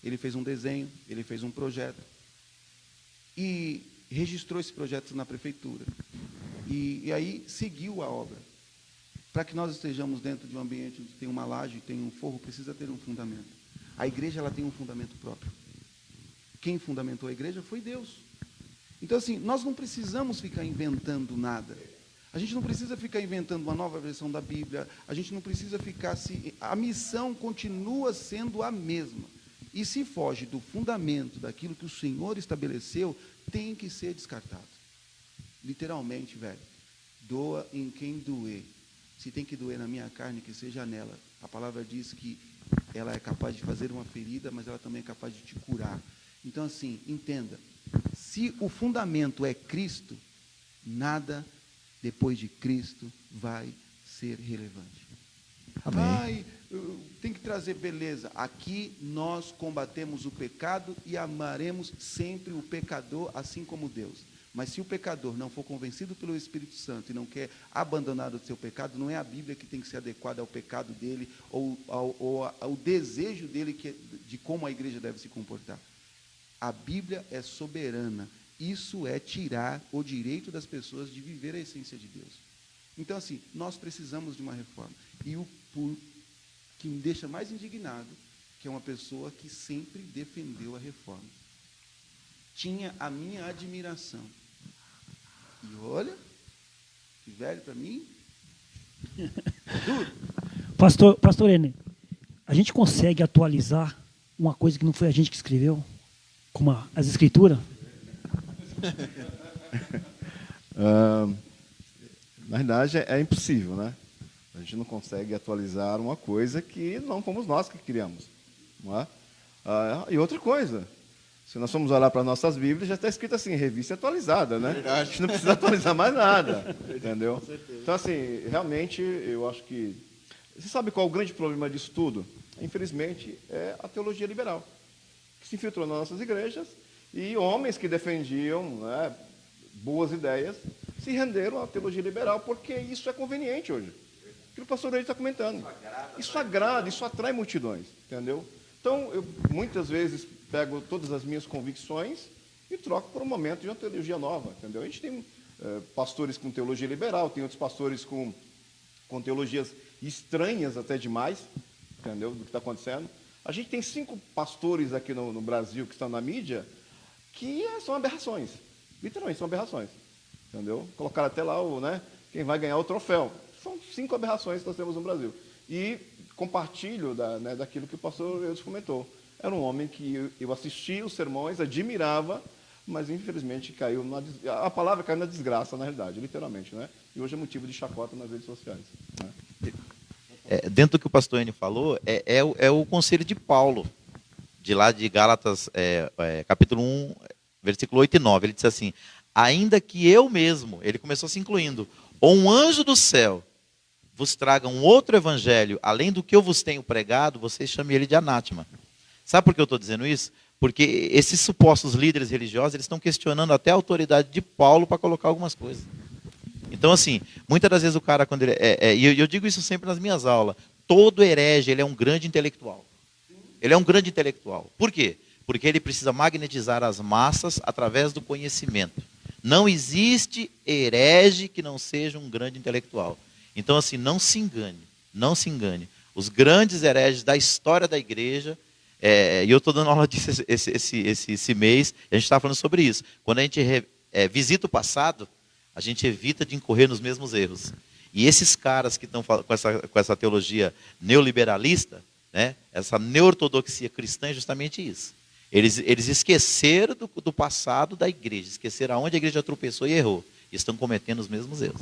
Ele fez um desenho, ele fez um projeto. E registrou esse projeto na prefeitura. E aí seguiu a obra. Para que nós estejamos dentro de um ambiente onde tem uma laje, tem um forro, precisa ter um fundamento. A igreja ela tem um fundamento próprio. Quem fundamentou a igreja foi Deus. Então, assim, nós não precisamos ficar inventando nada. A gente não precisa ficar inventando uma nova versão da Bíblia. A gente não precisa ficar... A missão continua sendo a mesma. E se foge do fundamento, daquilo que o Senhor estabeleceu, tem que ser descartado. Literalmente, velho. Doa em quem doer. Se tem que doer na minha carne, que seja nela. A palavra diz que ela é capaz de fazer uma ferida, mas ela também é capaz de te curar. Então, assim, entenda. Se o fundamento é Cristo, nada depois de Cristo vai ser relevante.
Amém.
Ai, tem que trazer beleza. Aqui nós combatemos o pecado e amaremos sempre o pecador, assim como Deus. Mas se o pecador não for convencido pelo Espírito Santo e não quer abandonar o seu pecado, não é a Bíblia que tem que ser adequada ao pecado dele ou ao desejo dele de como a igreja deve se comportar. A Bíblia é soberana. Isso é tirar o direito das pessoas de viver a essência de Deus. Então, assim, nós precisamos de uma reforma. E o que me deixa mais indignado, que é uma pessoa que sempre defendeu a reforma. Tinha a minha admiração. E olha, que velho para mim. Duro.
Pastor Enio, a gente consegue atualizar uma coisa que não foi a gente que escreveu, como as escrituras?
Na verdade, é impossível, né? A gente não consegue atualizar uma coisa que não fomos nós que criamos. Não é? E outra coisa, se nós formos olhar para nossas Bíblias, já está escrito assim, revista atualizada, né? A gente não precisa atualizar mais nada, entendeu? Então, assim, realmente, eu acho que... Você sabe qual é o grande problema disso tudo? Infelizmente, é a teologia liberal, que se infiltrou nas nossas igrejas, e homens que defendiam, né, boas ideias se renderam à teologia liberal, porque isso é conveniente hoje. O que o pastor está comentando. Isso agrada, isso atrai multidões, entendeu? Então, eu muitas vezes pego todas as minhas convicções e troco por um momento de uma teologia nova, entendeu? A gente tem pastores com teologia liberal, tem outros pastores com teologias estranhas até demais, entendeu? Do que está acontecendo. A gente tem 5 pastores aqui no Brasil que estão na mídia que são aberrações, literalmente são aberrações, entendeu? Colocaram até lá quem vai ganhar o troféu. São 5 aberrações que nós temos no Brasil. E compartilho daquilo que o pastor Eudes comentou. Era um homem que eu assistia os sermões, admirava, mas infelizmente caiu a palavra caiu na desgraça, na realidade, literalmente, né? E hoje é motivo de chacota nas redes sociais, né?
Dentro do que o pastor Enio falou, é o conselho de Paulo, de lá de Gálatas, capítulo 1, versículo 8 e 9. Ele disse assim: ainda que eu mesmo, ele começou se incluindo, ou um anjo do céu vos traga um outro evangelho, além do que eu vos tenho pregado, vocês chamem ele de anátema. Sabe por que eu estou dizendo isso? Porque esses supostos líderes religiosos, eles estão questionando até a autoridade de Paulo para colocar algumas coisas. Então, assim, muitas das vezes o cara, quando ele... E eu digo isso sempre nas minhas aulas, todo herege, ele é um grande intelectual. Ele é um grande intelectual. Por quê? Porque ele precisa magnetizar as massas através do conhecimento. Não existe herege que não seja um grande intelectual. Então, assim, não se engane, não se engane. Os grandes hereges da história da igreja, e eu estou dando aula disso esse mês, e a gente está falando sobre isso. Quando a gente visita o passado, a gente evita de incorrer nos mesmos erros. E esses caras que estão com essa teologia neoliberalista, né, essa neortodoxia cristã é justamente isso. Eles esqueceram do passado da igreja, esqueceram aonde a igreja tropeçou e errou. E estão cometendo os mesmos erros.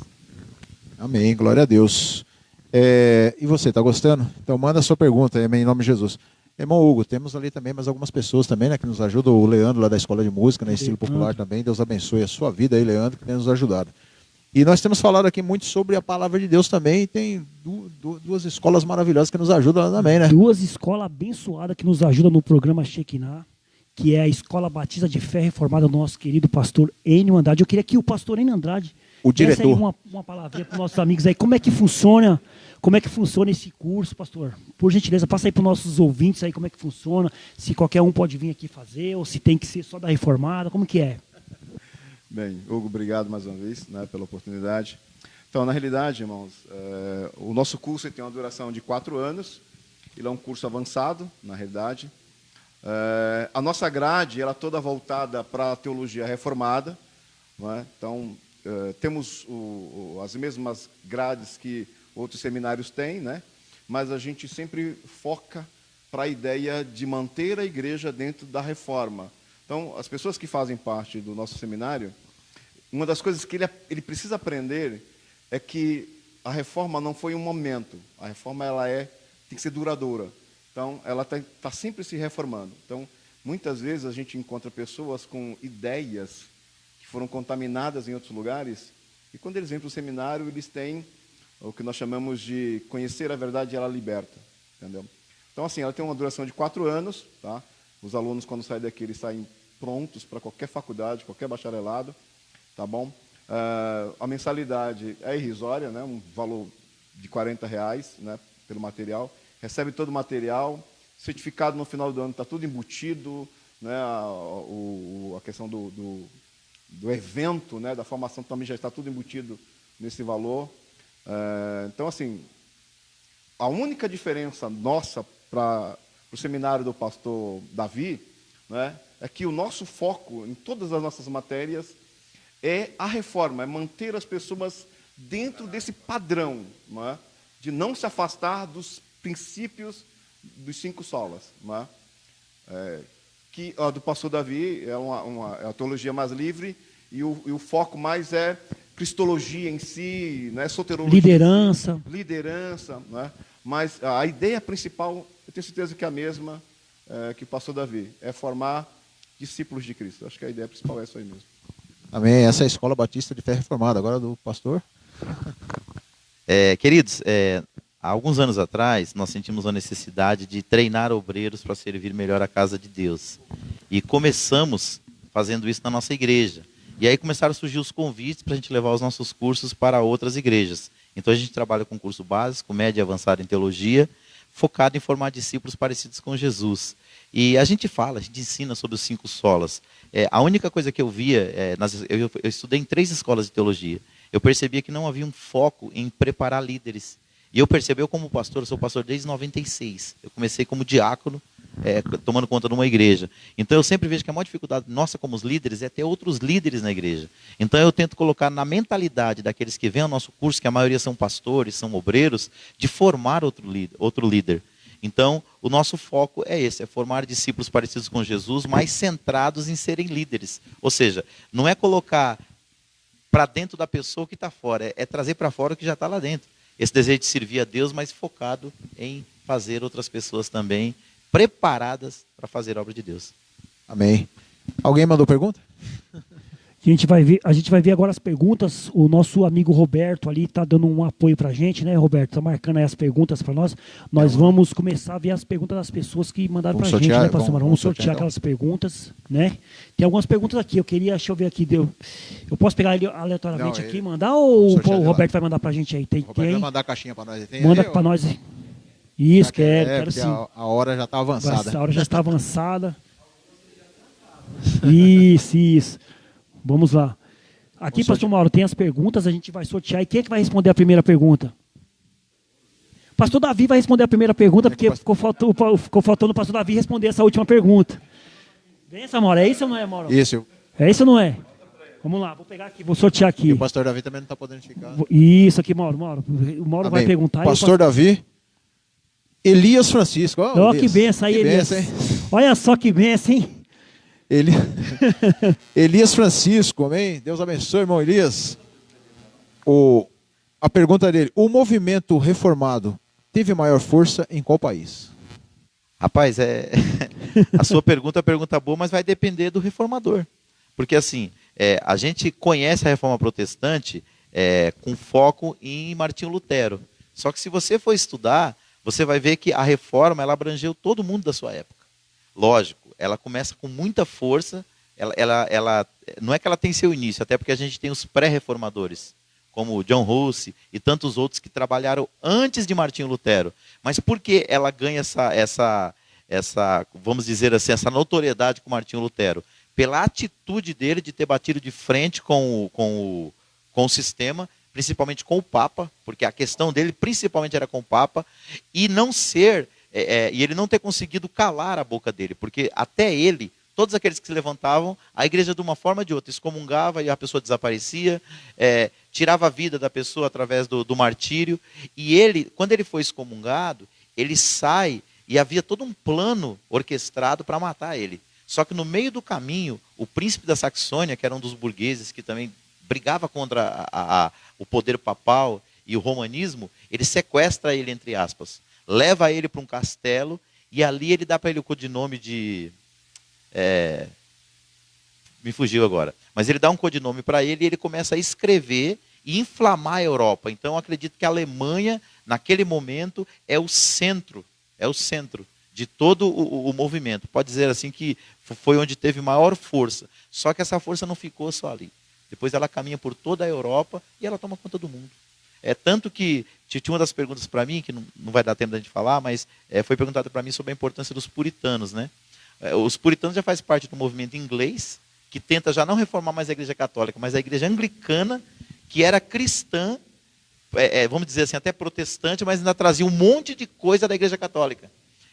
Amém, glória a Deus. E você, está gostando? Então manda a sua pergunta, em nome de Jesus. Irmão Hugo, temos ali também mais algumas pessoas também, né, que nos ajudam. O Leandro, lá da Escola de Música, né, Estilo Popular também. Deus abençoe a sua vida aí, Leandro, que tem nos ajudado. E nós temos falado aqui muito sobre a palavra de Deus também. E tem duas escolas maravilhosas que nos ajudam lá também, né?
2 escolas abençoadas que nos ajudam no programa Shekinah, que é a Escola Batista de Fé Reformada do nosso querido pastor Enio Andrade. Eu queria que o pastor Enio Andrade,
o diretor,
aí uma palavrinha para os nossos amigos aí. Como é que funciona esse curso, pastor? Por gentileza, passa aí para os nossos ouvintes aí como é que funciona, se qualquer um pode vir aqui fazer, ou se tem que ser só da Reformada, como que é?
Bem, Hugo, obrigado mais uma vez, né, pela oportunidade. Então, na realidade, irmãos, o nosso curso tem uma duração de 4 anos, ele é um curso avançado, na realidade. A nossa grade, ela é toda voltada para a teologia reformada, não é? Então, temos as mesmas grades que outros seminários têm, né? Mas a gente sempre foca para a ideia de manter a igreja dentro da reforma. Então, as pessoas que fazem parte do nosso seminário, uma das coisas que ele precisa aprender é que a reforma não foi um momento, a reforma tem que ser duradoura. Então, ela está sempre se reformando. Então, muitas vezes a gente encontra pessoas com ideias que foram contaminadas em outros lugares, e quando eles vêm para o seminário, eles têm o que nós chamamos de conhecer a verdade e ela liberta. Entendeu? Então, assim, ela tem uma duração de 4 anos. Tá? Os alunos, quando saem daqui, eles saem prontos para qualquer faculdade, qualquer bacharelado. Tá bom? A mensalidade é irrisória, né? Um valor de R$40, né, pelo material. Recebe todo o material, certificado no final do ano, está tudo embutido, né, a questão do evento, né, da formação também já está tudo embutido nesse valor. Então, assim, a única diferença nossa para o seminário do pastor Davi, né, é que o nosso foco em todas as nossas matérias é a reforma, é manter as pessoas dentro desse padrão, não é, de não se afastar dos princípios dos 5 solas, não é? Que do pastor Davi é a teologia mais livre e o foco mais é cristologia em si, né, soterologia, liderança, né? Mas a ideia principal, eu tenho certeza que é a mesma que o pastor Davi, é formar discípulos de Cristo. Acho que a ideia principal é essa aí mesmo.
Amém. Essa é a Escola Batista de Fé Reformada. Agora do pastor.
Queridos, há alguns anos atrás, nós sentimos a necessidade de treinar obreiros para servir melhor a casa de Deus. E começamos fazendo isso na nossa igreja. E aí começaram a surgir os convites para a gente levar os nossos cursos para outras igrejas. Então a gente trabalha com curso básico, médio e avançado em teologia, focado em formar discípulos parecidos com Jesus. E a gente ensina sobre os 5 solas. A única coisa que eu via, eu estudei em 3 escolas de teologia, eu percebia que não havia um foco em preparar líderes. E eu percebi, eu como pastor, eu sou pastor desde 96. Eu comecei como diácono, tomando conta de uma igreja. Então eu sempre vejo que a maior dificuldade nossa como os líderes é ter outros líderes na igreja. Então eu tento colocar na mentalidade daqueles que vêm ao nosso curso, que a maioria são pastores, são obreiros, de formar outro líder. Então o nosso foco é esse, é formar discípulos parecidos com Jesus, mais centrados em serem líderes. Ou seja, não é colocar para dentro da pessoa o que está fora, é trazer para fora o que já está lá dentro. Esse desejo de servir a Deus, mas focado em fazer outras pessoas também preparadas para fazer a obra de Deus.
Amém. Alguém mandou pergunta?
A gente vai ver agora as perguntas. O nosso amigo Roberto ali está dando um apoio para a gente, né, Roberto? Está marcando aí as perguntas para nós. Nós vamos começar a ver as perguntas das pessoas que mandaram para a gente, né, pastor Mário? Vamos sortear aquelas perguntas, né? Tem algumas perguntas aqui. Deixa eu ver aqui. Eu posso pegar ele aleatoriamente aqui e mandar, ou o Roberto vai mandar para a gente aí?
O Roberto vai mandar a caixinha para nós.
Manda para nós. Isso, quero sim.
A hora já está avançada.
A hora já está avançada. Isso. Vamos lá. Aqui, pastor Mauro, tem as perguntas, a gente vai sortear. E quem é que vai responder a primeira pergunta? Pastor Davi vai responder a primeira pergunta, porque ficou faltando o pastor Davi responder essa última pergunta. Vem essa, Mauro. É isso ou não é, Mauro?
Isso.
É isso ou não é? Vamos lá, vou pegar aqui, vou sortear aqui.
E o pastor Davi também não está podendo ficar.
Isso aqui, Mauro. O Mauro vai perguntar.
Pastor Davi, Elias Francisco.
Olha que benção aí, Elias. Olha só que benção, hein?
Elias Francisco, amém? Deus abençoe, irmão Elias. A pergunta dele: o movimento reformado teve maior força em qual país?
Rapaz, a sua pergunta é uma pergunta boa, mas vai depender do reformador. Porque assim, a gente conhece a reforma protestante com foco em Martinho Lutero. Só que se você for estudar, você vai ver que a reforma ela abrangeu todo mundo da sua época. Lógico, ela começa com muita força, ela não é que ela tem seu início, até porque a gente tem os pré-reformadores, como John Huss e tantos outros que trabalharam antes de Martinho Lutero. Mas por que ela ganha essa vamos dizer assim, essa notoriedade com Martinho Lutero? Pela atitude dele de ter batido de frente com o sistema, principalmente com o Papa, porque a questão dele principalmente era com o Papa, e ele não ter conseguido calar a boca dele, porque até ele, todos aqueles que se levantavam, a igreja de uma forma ou de outra excomungava e a pessoa desaparecia, tirava a vida da pessoa através do martírio, e ele, quando ele foi excomungado, ele sai e havia todo um plano orquestrado para matar ele. Só que no meio do caminho, o príncipe da Saxônia, que era um dos burgueses que também brigava contra o poder papal e o romanismo, ele sequestra ele, entre aspas, leva ele para um castelo e ali ele dá para ele o codinome de... me fugiu agora. Mas ele dá um codinome para ele e ele começa a escrever e inflamar a Europa. Então eu acredito que a Alemanha, naquele momento, é o centro de todo o movimento. Pode dizer assim que foi onde teve maior força. Só que essa força não ficou só ali. Depois ela caminha por toda a Europa e ela toma conta do mundo. Tanto que tinha uma das perguntas para mim, que não vai dar tempo da gente falar, mas foi perguntado para mim sobre a importância dos puritanos, né? Os puritanos já fazem parte do movimento inglês, que tenta já não reformar mais a igreja católica, mas a igreja anglicana, que era cristã, vamos dizer assim, até protestante, mas ainda trazia um monte de coisa da igreja católica.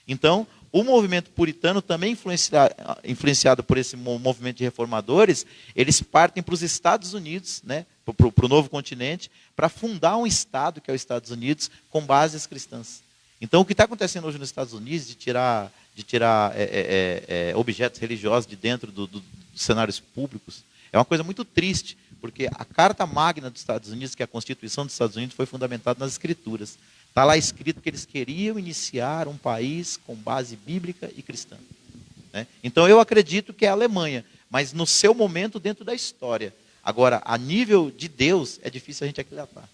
Então, o movimento puritano, também influenciado por esse movimento de reformadores, eles partem para os Estados Unidos, né, para o novo continente, para fundar um Estado, que é os Estados Unidos, com bases cristãs. Então, o que está acontecendo hoje nos Estados Unidos, de tirar objetos religiosos de dentro dos cenários públicos, É uma coisa muito triste, porque a Carta Magna dos Estados Unidos, que é a Constituição dos Estados Unidos, foi fundamentada nas Escrituras. Está lá escrito que eles queriam iniciar um país com base bíblica e cristã. Né? Então eu acredito que é a Alemanha, mas no seu momento dentro da história. Agora, a nível de Deus, é difícil a gente aquilatar.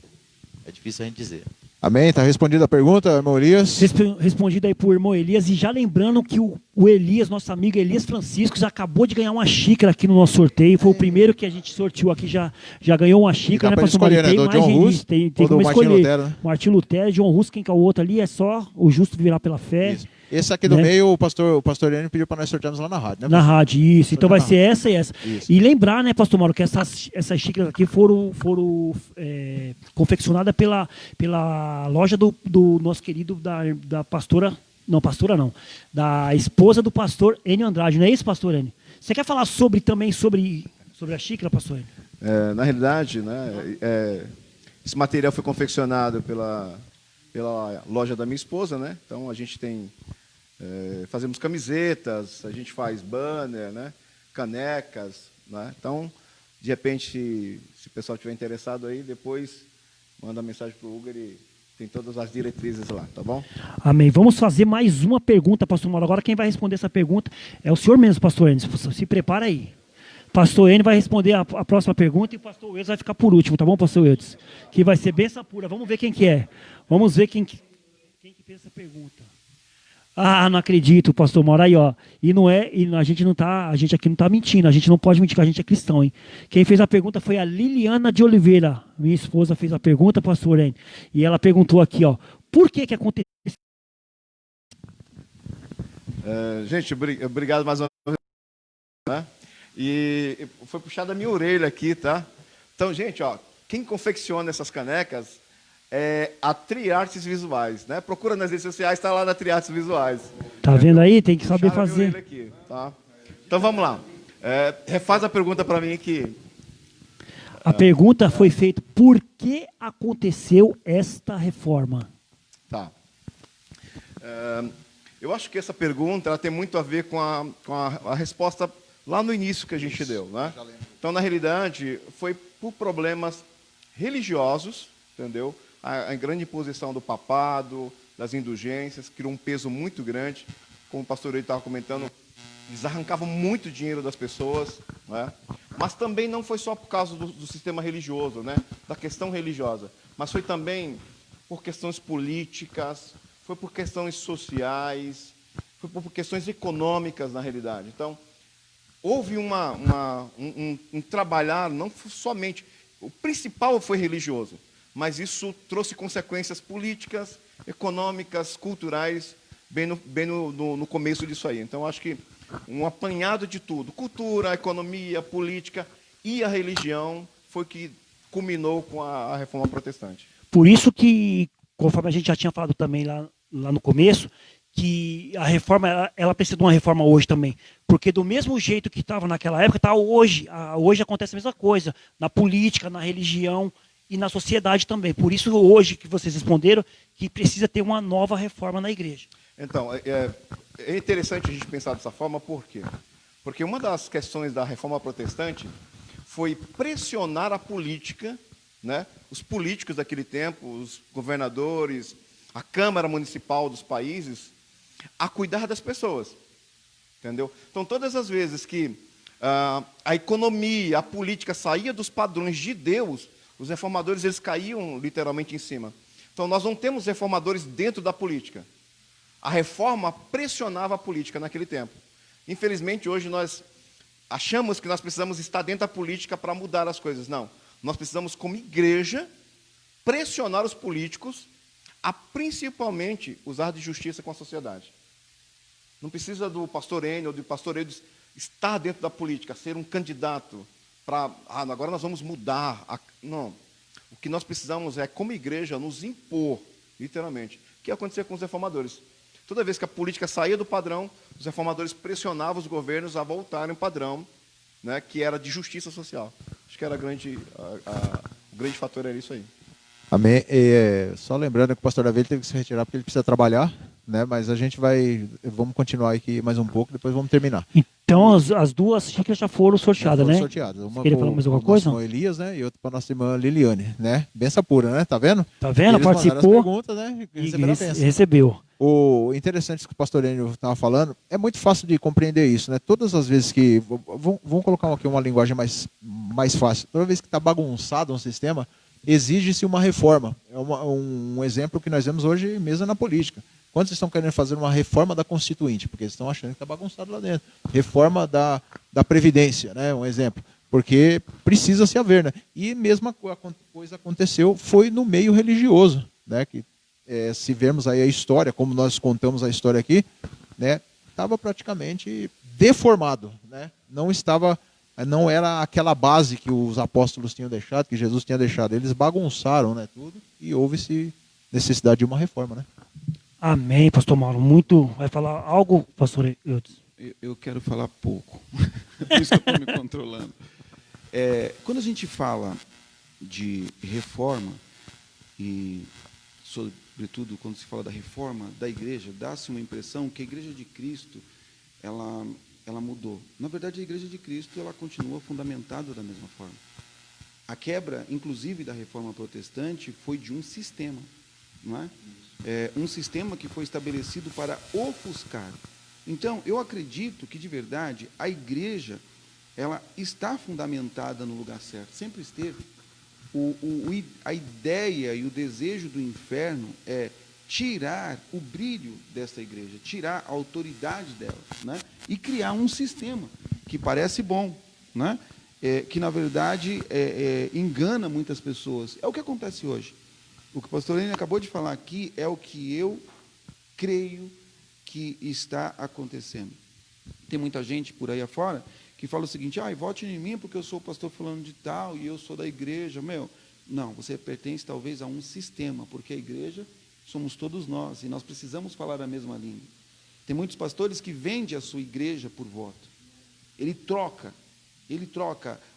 É difícil a gente dizer.
Amém? Está respondida a pergunta, irmão Elias?
Respondido aí por irmão Elias, e já lembrando que o Elias, nosso amigo Elias Francisco, já acabou de ganhar uma xícara aqui no nosso sorteio. Foi o primeiro que a gente sorteou aqui, já ganhou uma xícara,
né,
pastor
escolher,
Mário?
né? Do John Hus
tem
ou do
como
Martin
escolher.
Lutero, né?
Martin Lutero, John Hus, quem que é o outro ali, é só o justo virar pela fé.
Isso. Esse aqui do
né?
meio, o pastor Enio pediu para nós sortearmos lá na rádio, né?
Na rádio, isso. Então vai ser essa e essa.
Isso.
E lembrar, né, pastor Mauro, que essas xícaras aqui foram confeccionadas pela loja do nosso querido, da pastora, não, da esposa do pastor Enio Andrade, não é isso, pastor Enio? Você quer falar também sobre a xícara, pastor Enio?
Na realidade, né, esse material foi confeccionado pela loja da minha esposa, né? Então a gente fazemos camisetas, a gente faz banner, né? Canecas, né? Então, de repente, se o pessoal estiver interessado aí, depois manda mensagem para o Hugo, ele tem todas as diretrizes lá, tá bom?
Amém. Vamos fazer mais uma pergunta, pastor Mauro. Agora quem vai responder essa pergunta é o senhor mesmo, pastor Enio. Se prepara aí. Pastor Enio vai responder a próxima pergunta e o pastor Eudes vai ficar por último, tá bom, pastor Eudes? Que vai ser benção pura. Vamos ver quem que é. Vamos ver quem que fez essa pergunta. Ah, não acredito, pastor Mauro. Aí, ó. E a gente aqui não está mentindo. A gente não pode mentir que a gente é cristão, hein? Quem fez a pergunta foi a Liliana de Oliveira. Minha esposa fez a pergunta, pastor Enio. E ela perguntou aqui, ó. Por que aconteceu?
Gente, obrigado mais uma vez. Né? E foi puxada a minha orelha aqui, tá? Então, gente, ó, quem confecciona essas canecas é a Triartes Visuais, né? Procura nas redes sociais, está lá na Triartes Visuais.
Tá vendo aí? Tem que saber
Puxaram a minha orelha
fazer.
aqui, tá? Então, vamos lá. Refaz a pergunta para mim aqui.
A pergunta foi feita: por que aconteceu esta reforma?
Tá. Eu acho que essa pergunta ela tem muito a ver com a resposta lá no início que a gente deu, né? Então, na realidade, foi por problemas religiosos, entendeu? A grande imposição do papado, das indulgências, criou um peso muito grande. Como o pastor Eide estava comentando, eles arrancavam muito dinheiro das pessoas, né? Mas também não foi só por causa do sistema religioso, né? Da questão religiosa, mas foi também por questões políticas, foi por questões sociais, foi por questões econômicas, na realidade. Então, houve um trabalhar, não somente... O principal foi religioso, mas isso trouxe consequências políticas, econômicas, culturais, bem no começo disso aí. Então, acho que um apanhado de tudo, cultura, economia, política e a religião, foi que culminou com a Reforma Protestante.
Por isso que, conforme a gente já tinha falado também lá no começo, que a reforma, ela precisa de uma reforma hoje também. Porque do mesmo jeito que estava naquela época, está hoje. Hoje acontece a mesma coisa, na política, na religião e na sociedade também. Por isso, hoje, que vocês responderam, que precisa ter uma nova reforma na igreja.
Então, é interessante a gente pensar dessa forma, por quê? Porque uma das questões da Reforma Protestante foi pressionar a política, né? Os políticos daquele tempo, os governadores, a Câmara Municipal dos países, a cuidar das pessoas, entendeu? Então, todas as vezes que a economia, a política saía dos padrões de Deus, os reformadores eles caíam literalmente em cima. Então, nós não temos reformadores dentro da política. A reforma pressionava a política naquele tempo. Infelizmente, hoje nós achamos que nós precisamos estar dentro da política para mudar as coisas. Não, nós precisamos, como igreja, pressionar os políticos a principalmente usar de justiça com a sociedade. Não precisa do pastor Enio ou do pastor Eudes estar dentro da política, ser um candidato para... agora nós vamos mudar. Não. O que nós precisamos é, como igreja, nos impor, literalmente. O que ia acontecer com os reformadores? Toda vez que a política saía do padrão, os reformadores pressionavam os governos a voltarem ao padrão, né, que era de justiça social. Acho que era o grande fator era isso aí.
Amém. Só lembrando que o pastor Davi teve que se retirar porque ele precisa trabalhar, né? Mas a gente vamos continuar aqui mais um pouco, depois vamos terminar.
Então, as duas xícaras já foram sorteadas,
foram
né?
sorteadas. Uma
Queria falar mais alguma coisa?
nosso irmão Elias, né? E outra para nossa irmã Liliane, né? Benção pura, né? Tá vendo?
Tá vendo?
Eles mandaram
Participou
as perguntas, né? E
e
receberam a benção.
recebeu.
O interessante que o pastor Enio estava falando, é muito fácil de compreender isso, né? Todas as vezes que... Vamos colocar aqui uma linguagem mais fácil. Toda vez que está bagunçado um sistema, exige-se uma reforma. É um exemplo que nós vemos hoje mesmo na política. Quantos estão querendo fazer uma reforma da Constituinte? Porque eles estão achando que está bagunçado lá dentro. Reforma da Previdência, né? Um exemplo. Porque precisa se haver, né? E mesma coisa aconteceu, foi no meio religioso, né? Que, se vermos aí a história, como nós contamos a história aqui, né? Estava praticamente deformado, né? Não era aquela base que os apóstolos tinham deixado, que Jesus tinha deixado. Eles bagunçaram, né, tudo, e houve-se necessidade de uma reforma, né?
Amém, pastor Mauro. Vai falar algo, pastor Eudes?
Eu quero falar pouco. Por isso que eu estou me controlando. Quando a gente fala de reforma, e sobretudo quando se fala da reforma da igreja, dá-se uma impressão que a igreja de Cristo, ela mudou. Na verdade, a igreja de Cristo, ela continua fundamentada da mesma forma. A quebra, inclusive, da reforma protestante foi de um sistema, não é? Um sistema que foi estabelecido para ofuscar. Então, eu acredito que, de verdade, a igreja, ela está fundamentada no lugar certo, sempre esteve. A ideia e o desejo do inferno é tirar o brilho dessa igreja, tirar a autoridade dela, né? E criar um sistema que parece bom, né? Que, na verdade, engana muitas pessoas. É o que acontece hoje. O que o pastor Enio acabou de falar aqui é o que eu creio que está acontecendo. Tem muita gente por aí afora que fala o seguinte: vote em mim porque eu sou o pastor fulano de tal e eu sou da igreja. Não, você pertence talvez a um sistema, porque a igreja somos todos nós e nós precisamos falar a mesma língua. Tem muitos pastores que vendem a sua igreja por voto. Ele troca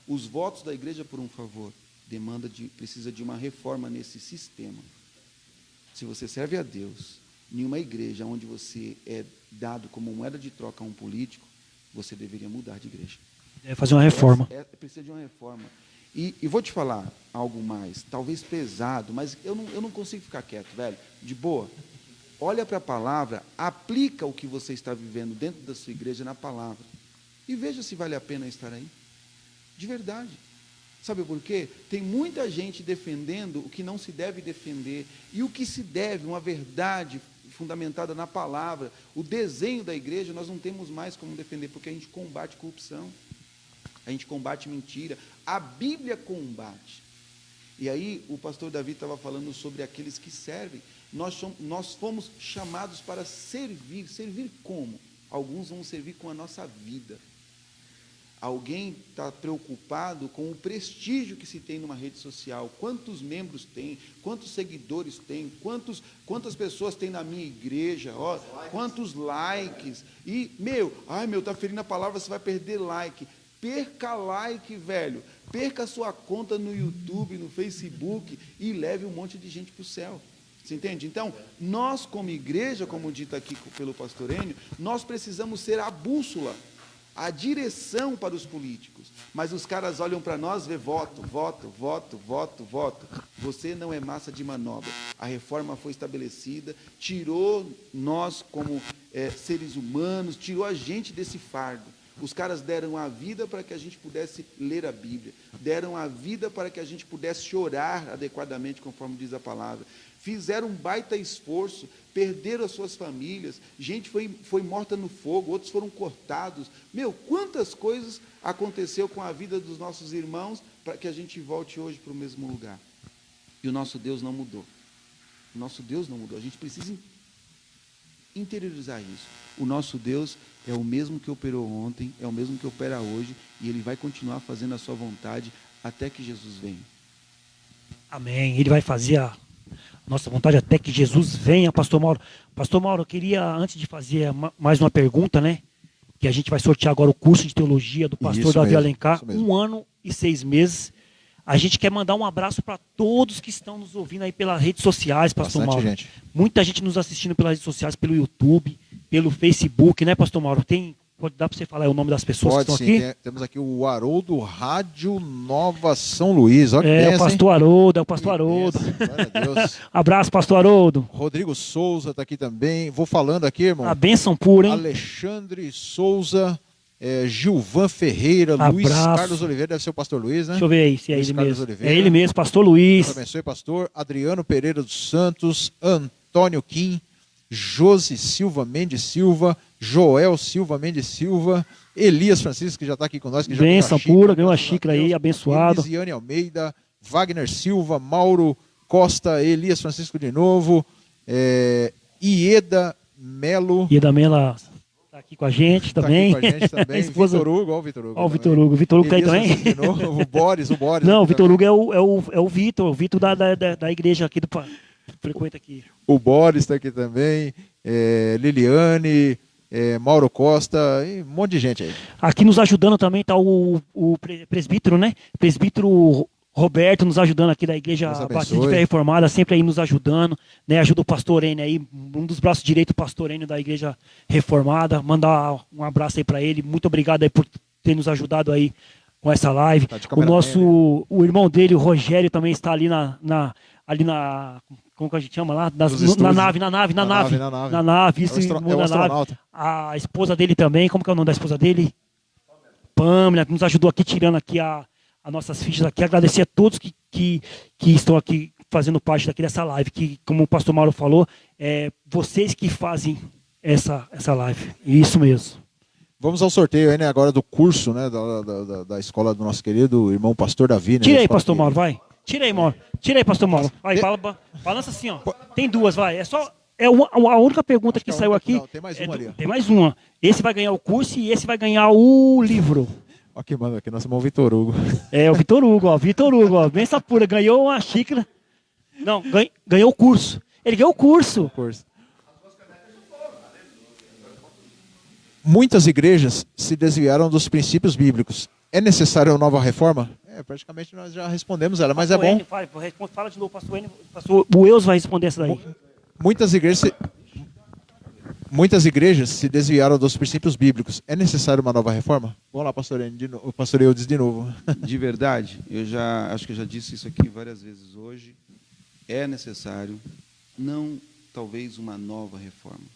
os votos da igreja por um favor. Precisa de uma reforma nesse sistema. Se você serve a Deus em uma igreja onde você é dado como moeda de troca a um político, você deveria mudar de igreja.
Fazer uma reforma.
Precisa de uma reforma. E vou te falar algo mais, talvez pesado, mas eu não consigo ficar quieto, velho. De boa. Olha para a palavra, aplica o que você está vivendo dentro da sua igreja na palavra. E veja se vale a pena estar aí. De verdade. Sabe por quê? Tem muita gente defendendo o que não se deve defender. E o que se deve, uma verdade fundamentada na palavra, o desenho da igreja, nós não temos mais como defender, porque a gente combate corrupção, a gente combate mentira, a Bíblia combate. E aí o pastor Davi estava falando sobre aqueles que servem. Nós fomos chamados para servir. Servir como? Alguns vão servir com a nossa vida. Alguém está preocupado com o prestígio que se tem numa rede social, quantos membros tem, quantos seguidores tem, quantas pessoas tem na minha igreja, quantos likes, e, está ferindo a palavra, você vai perder like. Perca like, velho, perca a sua conta no YouTube, no Facebook, e leve um monte de gente para o céu. Você entende? Então, nós como igreja, como dito aqui pelo pastor Enio, nós precisamos ser a bússola, a direção para os políticos, mas os caras olham para nós e vê voto. Você não é massa de manobra. A reforma foi estabelecida, tirou nós como seres humanos, tirou a gente desse fardo. Os caras deram a vida para que a gente pudesse ler a Bíblia, deram a vida para que a gente pudesse orar adequadamente, conforme diz a palavra. Fizeram um baita esforço, perderam as suas famílias, gente foi morta no fogo, outros foram cortados. Quantas coisas aconteceu com a vida dos nossos irmãos para que a gente volte hoje para o mesmo lugar. E o nosso Deus não mudou. O nosso Deus não mudou. A gente precisa interiorizar isso. O nosso Deus é o mesmo que operou ontem, é o mesmo que opera hoje, e Ele vai continuar fazendo a sua vontade até que Jesus venha.
Amém. Ele vai fazer a nossa vontade até que Jesus venha, pastor Mauro. Pastor Mauro, eu queria, antes de fazer mais uma pergunta, né? Que a gente vai sortear agora o curso de teologia do pastor Davi Alencar, 1 ano e 6 meses. A gente quer mandar um abraço para todos que estão nos ouvindo aí pelas redes sociais, pastor Mauro. Muita gente nos assistindo pelas redes sociais, pelo YouTube, pelo Facebook, né, pastor Mauro? Tem Dá para você falar o nome das pessoas
Pode
que estão
sim,
aqui?
temos aqui o Haroldo Rádio Nova São Luís. Olha que
É o
benção, hein?
pastor Haroldo, é o pastor
Que
Haroldo.
benção, glória a Deus.
Abraço, pastor Haroldo.
Rodrigo Souza está aqui também. Vou falando aqui, irmão.
A bênção pura, hein?
Alexandre Souza, Gilvan Ferreira, Luiz
Abraço.
Carlos Oliveira, deve ser o pastor Luiz, né?
Deixa eu ver aí se é
Luiz
ele
Carlos
mesmo.
Oliveira.
É ele mesmo, pastor
Deus
Luiz.
abençoe, pastor. Adriano Pereira dos Santos, Antônio Kim, Josi Silva Mendes Silva, Joel Silva Mendes Silva, Elias Francisco, que já está aqui com nós. Que já
Bênção pura, ganhou uma xícara aí, abençoado.
Elisiane Almeida, Wagner Silva, Mauro Costa, Elias Francisco de novo, Ieda Melo.
E a Damela tá aqui com a gente
Tá
também.
aqui com a gente também.
A esposa...
Vitor Hugo, ó o Vitor Hugo.
Ó o Vitor Hugo. O Vitor Hugo tá aí também?
De novo, o Boris.
Não, o
aqui
Vitor
também.
Hugo é o Vitor da igreja aqui do frequenta aqui.
O Boris está aqui também, Liliane, Mauro Costa, e um monte de gente aí.
Aqui nos ajudando também está o presbítero, né? Presbítero Roberto nos ajudando aqui da Igreja
Deus abençoe.
Batista de Fé Reformada, sempre aí nos ajudando, né? Ajuda o pastor Enio aí, um dos braços direitos do pastor Enio da Igreja Reformada. Mandar um abraço aí para ele. Muito obrigado aí por ter nos ajudado aí com essa live.
Tá de
O
cameraman,
nosso, o irmão dele, o Rogério, também está ali ali na como que a gente chama lá? Na nave.
Na nave.
Isso,
É o
irmão da nave.
astronauta.
A esposa dele também, como que é o nome da esposa dele? Pâmela, que nos ajudou aqui, tirando aqui as nossas fichas aqui. Agradecer a todos que estão aqui fazendo parte daqui dessa live, que, como o pastor Mauro falou, vocês que fazem essa live. Isso mesmo.
Vamos ao sorteio aí, né, agora do curso, né, da escola do nosso querido irmão pastor Davi. Né,
Tira aí,
Escola
pastor
que-
Mauro, vai. Tira aí, Mauro. Tira aí, pastor Mauro. Vai, balança assim, ó. Tem duas, vai. A única pergunta que
que é a
saiu
única-
aqui.
não, tem mais uma ali, ó.
Tem mais uma. Esse vai ganhar o curso e esse vai ganhar o livro.
Ó, que manda aqui, nosso irmão Vitor Hugo.
É, o Vitor Hugo, ó. Vitor Hugo, ó. Benção pura. Ganhou uma xícara. Não, ganhou o curso. Ele ganhou o curso.
Curso. Muitas igrejas se desviaram dos princípios bíblicos. É necessária uma nova reforma? Praticamente nós já respondemos ela, mas é bom.
Fala de novo, pastor Enio. O Eus vai responder essa daí.
Muitas igrejas se desviaram dos princípios bíblicos. É necessária uma nova reforma? Vamos lá, pastor Enio, o pastor Eudes de novo.
De verdade, acho que eu já disse isso aqui várias vezes hoje. É necessário, não talvez uma nova reforma.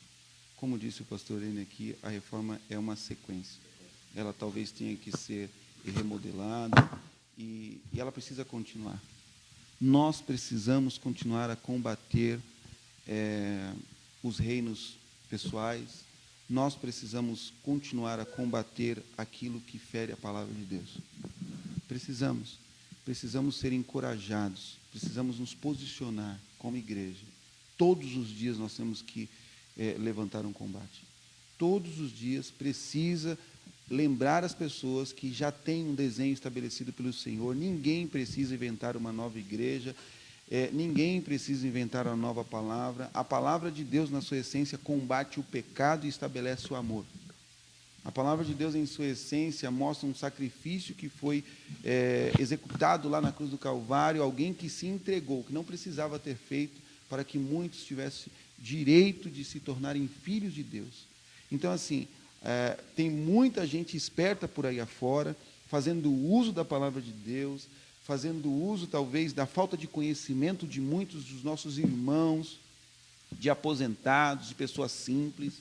Como disse o pastor Enio aqui, a reforma é uma sequência. Ela talvez tenha que ser remodelada e ela precisa continuar. Nós precisamos continuar a combater os reinos pessoais. Nós precisamos continuar a combater aquilo que fere a palavra de Deus. Precisamos ser encorajados, precisamos nos posicionar como igreja. Todos os dias nós temos que levantar um combate. Todos os dias precisa lembrar as pessoas que já tem um desenho estabelecido pelo Senhor. Ninguém precisa inventar uma nova igreja, ninguém precisa inventar uma nova palavra. A palavra de Deus, na sua essência, combate o pecado e estabelece o amor. A palavra de Deus, em sua essência, mostra um sacrifício que foi executado lá na cruz do Calvário, alguém que se entregou, que não precisava ter feito, para que muitos tivessem direito de se tornarem filhos de Deus. Então, assim, tem muita gente esperta por aí afora, fazendo uso da palavra de Deus, fazendo uso, talvez, da falta de conhecimento de muitos dos nossos irmãos, de aposentados, de pessoas simples.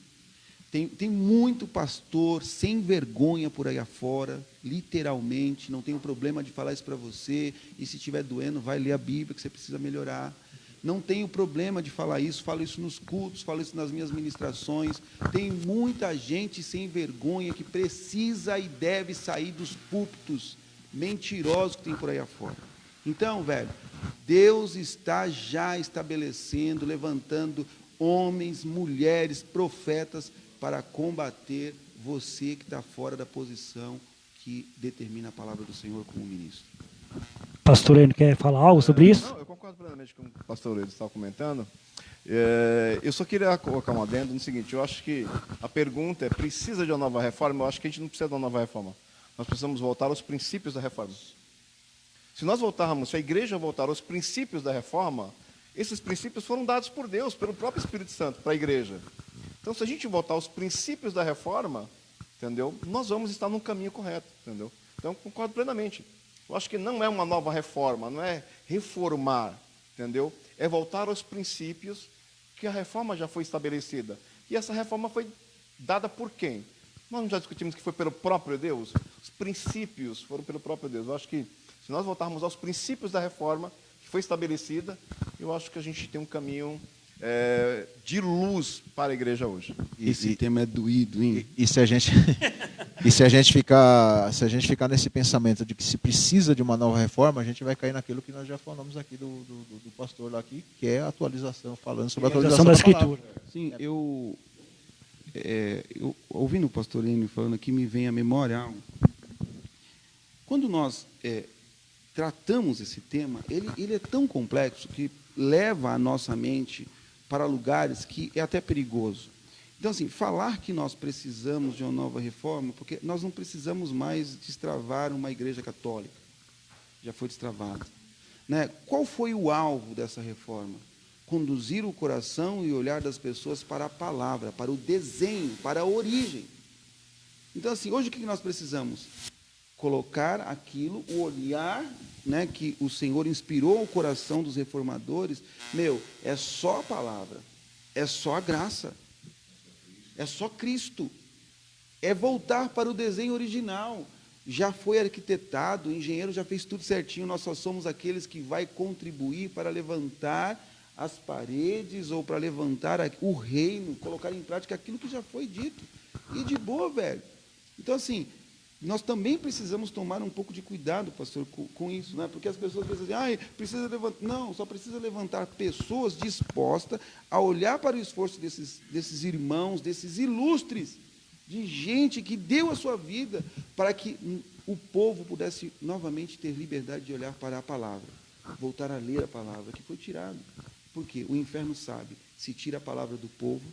Tem muito pastor sem vergonha por aí afora, literalmente, não tenho problema de falar isso para você, e se estiver doendo, vai ler a Bíblia, que você precisa melhorar. Não tenho problema de falar isso, falo isso nos cultos, falo isso nas minhas ministrações. Tem muita gente sem vergonha que precisa e deve sair dos púlpitos mentirosos que tem por aí afora. Então, velho, Deus está já estabelecendo, levantando homens, mulheres, profetas para combater você que está fora da posição que determina a palavra do Senhor como ministro.
Pastor Enio, quer falar algo sobre isso?
Não, eu concordo plenamente com o pastor Eudes estava comentando. Eu só queria colocar um adendo no seguinte: eu acho que a pergunta é: precisa de uma nova reforma? Eu acho que a gente não precisa de uma nova reforma. Nós precisamos voltar aos princípios da reforma. Se nós voltarmos, se a igreja voltar aos princípios da reforma, esses princípios foram dados por Deus, pelo próprio Espírito Santo, para a igreja. Então, se a gente voltar aos princípios da reforma, entendeu? Nós vamos estar num caminho correto, entendeu? Então, concordo plenamente. Eu acho que não é uma nova reforma, não é reformar, entendeu? É voltar aos princípios que a reforma já foi estabelecida. E essa reforma foi dada por quem? Nós já discutimos que foi pelo próprio Deus. Os princípios foram pelo próprio Deus. Eu acho que, se nós voltarmos aos princípios da reforma que foi estabelecida, eu acho que a gente tem um caminho de luz para a igreja hoje.
Esse tema é doído, hein?
E se a gente ficar nesse pensamento de que se precisa de uma nova reforma, a gente vai cair naquilo que nós já falamos aqui do pastor lá aqui, que é a atualização, falando sobre a atualização
da
da
Escritura.
Sim, eu ouvindo o pastor Enio falando aqui, me vem à memória algo. Quando nós tratamos esse tema, ele é tão complexo que leva a nossa mente para lugares que é até perigoso. Então, assim, falar que nós precisamos de uma nova reforma, porque nós não precisamos mais destravar uma igreja católica. Já foi destravada. Né? Qual foi o alvo dessa reforma? Conduzir o coração e o olhar das pessoas para a palavra, para o desenho, para a origem. Então, assim, hoje o que nós precisamos? Colocar aquilo, o olhar, né, que o Senhor inspirou o coração dos reformadores. É só a palavra, é só a graça, é só Cristo, é voltar para o desenho original. Já foi arquitetado, o engenheiro já fez tudo certinho, nós só somos aqueles que vai contribuir para levantar as paredes ou para levantar o reino, colocar em prática aquilo que já foi dito. E de boa, velho. Então, assim, nós também precisamos tomar um pouco de cuidado, pastor, com isso, né? Porque as pessoas pensam assim, precisa levantar. Não, só precisa levantar pessoas dispostas a olhar para o esforço desses irmãos, desses ilustres, de gente que deu a sua vida para que o povo pudesse novamente ter liberdade de olhar para a palavra, voltar a ler a palavra que foi tirada. Porque o inferno sabe, se tira a palavra do povo,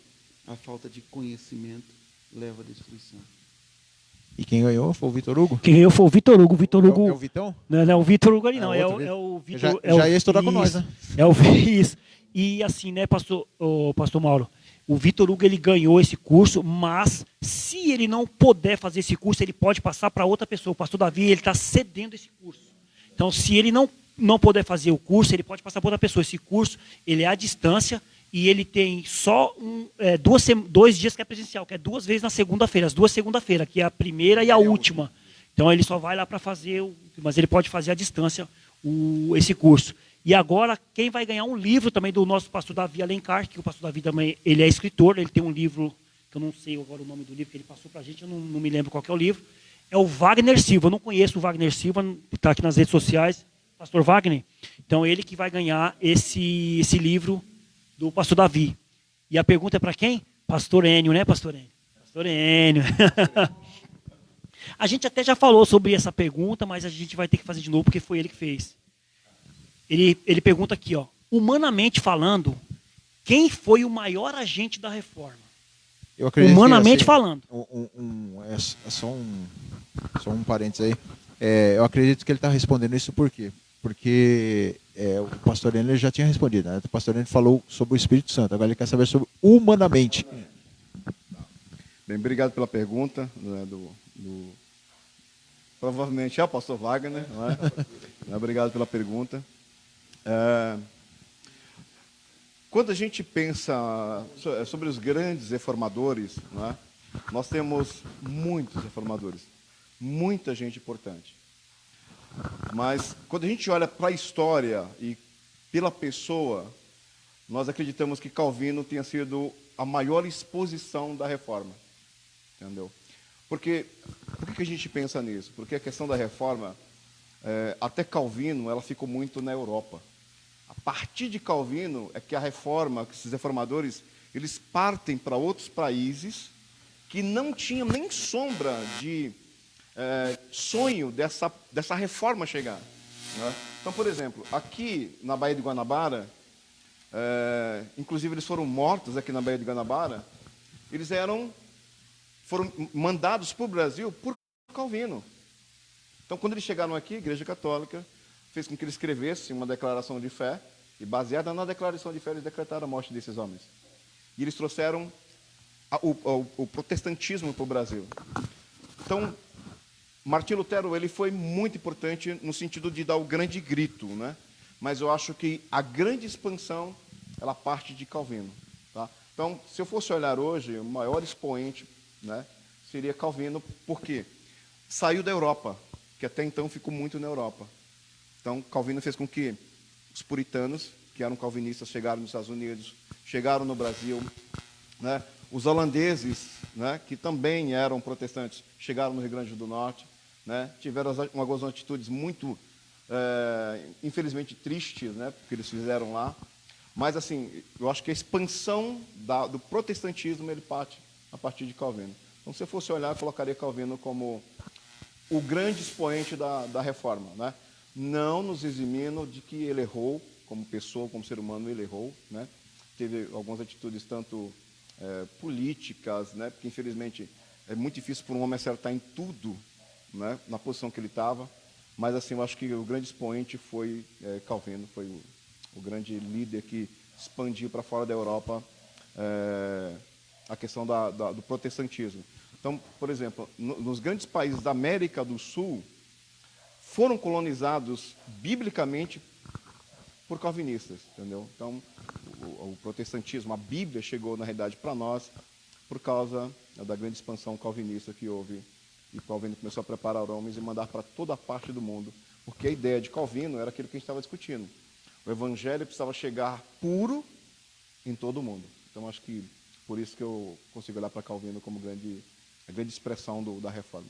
a falta de conhecimento leva à destruição.
E quem ganhou foi o Vitor Hugo?
Quem ganhou foi o Vitor Hugo. O Vitor Hugo.
É o Vitão?
Não é o Vitor Hugo ali, não. É
outro
o Vitor.
Já ia estudar com nós, né?
Isso. E assim, né, pastor Mauro? O Vitor Hugo, ele ganhou esse curso, mas se ele não puder fazer esse curso, ele pode passar para outra pessoa. O pastor Davi, ele está cedendo esse curso. Então, se ele não puder fazer o curso, ele pode passar para outra pessoa. Esse curso, ele é à distância e ele tem só 2 dias que é presencial, que é 2 vezes na segunda-feira, as 2 segunda-feira, que é a primeira e a última. Então, ele só vai lá para fazer, mas ele pode fazer à distância esse curso. E agora, quem vai ganhar um livro também do nosso pastor Davi Alencar, que o pastor Davi também, ele é escritor, ele tem um livro, que eu não sei agora o nome do livro que ele passou para a gente, eu não me lembro qual que é o livro, é o Wagner Silva. Eu não conheço o Wagner Silva, está aqui nas redes sociais, pastor Wagner. Então, ele que vai ganhar esse livro do pastor Davi. E a pergunta é para quem? Pastor Enio, né, pastor Enio? Pastor Enio. A gente até já falou sobre essa pergunta, mas a gente vai ter que fazer de novo, porque foi ele que fez. Ele pergunta aqui, humanamente falando, quem foi o maior agente da reforma?
Eu acredito
humanamente
que, assim,
falando.
Só um parênteses aí. Eu acredito que ele está respondendo isso por quê? Porque o pastor Enio já tinha respondido, né? O pastor Enio falou sobre o Espírito Santo, agora ele quer saber sobre humanamente.
Bem, obrigado pela pergunta, né, provavelmente é o pastor Wagner, não é? Obrigado pela pergunta. Quando a gente pensa sobre os grandes reformadores, não é? Nós temos muitos reformadores, muita gente importante. Mas quando a gente olha para a história e pela pessoa, nós acreditamos que Calvino tenha sido a maior exposição da reforma. Entendeu? Por que a gente pensa nisso? Porque a questão da reforma, até Calvino, ela ficou muito na Europa. A partir de Calvino é que a reforma, que esses reformadores, eles partem para outros países que não tinham nem sombra de sonho dessa reforma chegar. Né? Então, por exemplo, aqui na Baía de Guanabara, inclusive eles foram mortos aqui na Baía de Guanabara, eles foram mandados para o Brasil por Calvino. Então, quando eles chegaram aqui, a Igreja Católica fez com que eles escrevessem uma declaração de fé, e baseada na declaração de fé, eles decretaram a morte desses homens. E eles trouxeram o protestantismo para o Brasil. Então, Martim Lutero ele foi muito importante no sentido de dar o grande grito, né? Mas eu acho que a grande expansão ela parte de Calvino, tá? Então, se eu fosse olhar hoje, o maior expoente, né, seria Calvino, porque saiu da Europa, que até então ficou muito na Europa. Então, Calvino fez com que os puritanos, que eram calvinistas, chegaram nos Estados Unidos, chegaram no Brasil, né? Os holandeses, né, que também eram protestantes, chegaram no Rio Grande do Norte, né? Tiveram algumas atitudes muito, infelizmente, tristes, né, que eles fizeram lá. Mas, assim, eu acho que a expansão do protestantismo ele parte a partir de Calvino. Então, se eu fosse olhar, eu colocaria Calvino como o grande expoente da reforma, né? Não nos eximindo de que ele errou, como pessoa, como ser humano, ele errou, né? Teve algumas atitudes tanto políticas, né? Porque, infelizmente, é muito difícil para um homem acertar em tudo, né? Na posição que ele estava. Mas, assim, eu acho que o grande expoente foi Calvino, foi o grande líder que expandiu para fora da Europa a questão do protestantismo. Então, por exemplo, nos grandes países da América do Sul, foram colonizados biblicamente por calvinistas, entendeu? Então, o protestantismo, a Bíblia chegou, na realidade, para nós por causa da grande expansão calvinista que houve. E Calvino começou a preparar homens e mandar para toda a parte do mundo. Porque a ideia de Calvino era aquilo que a gente estava discutindo. O evangelho precisava chegar puro em todo o mundo. Então, acho que por isso que eu consigo olhar para Calvino como a grande expressão da reforma.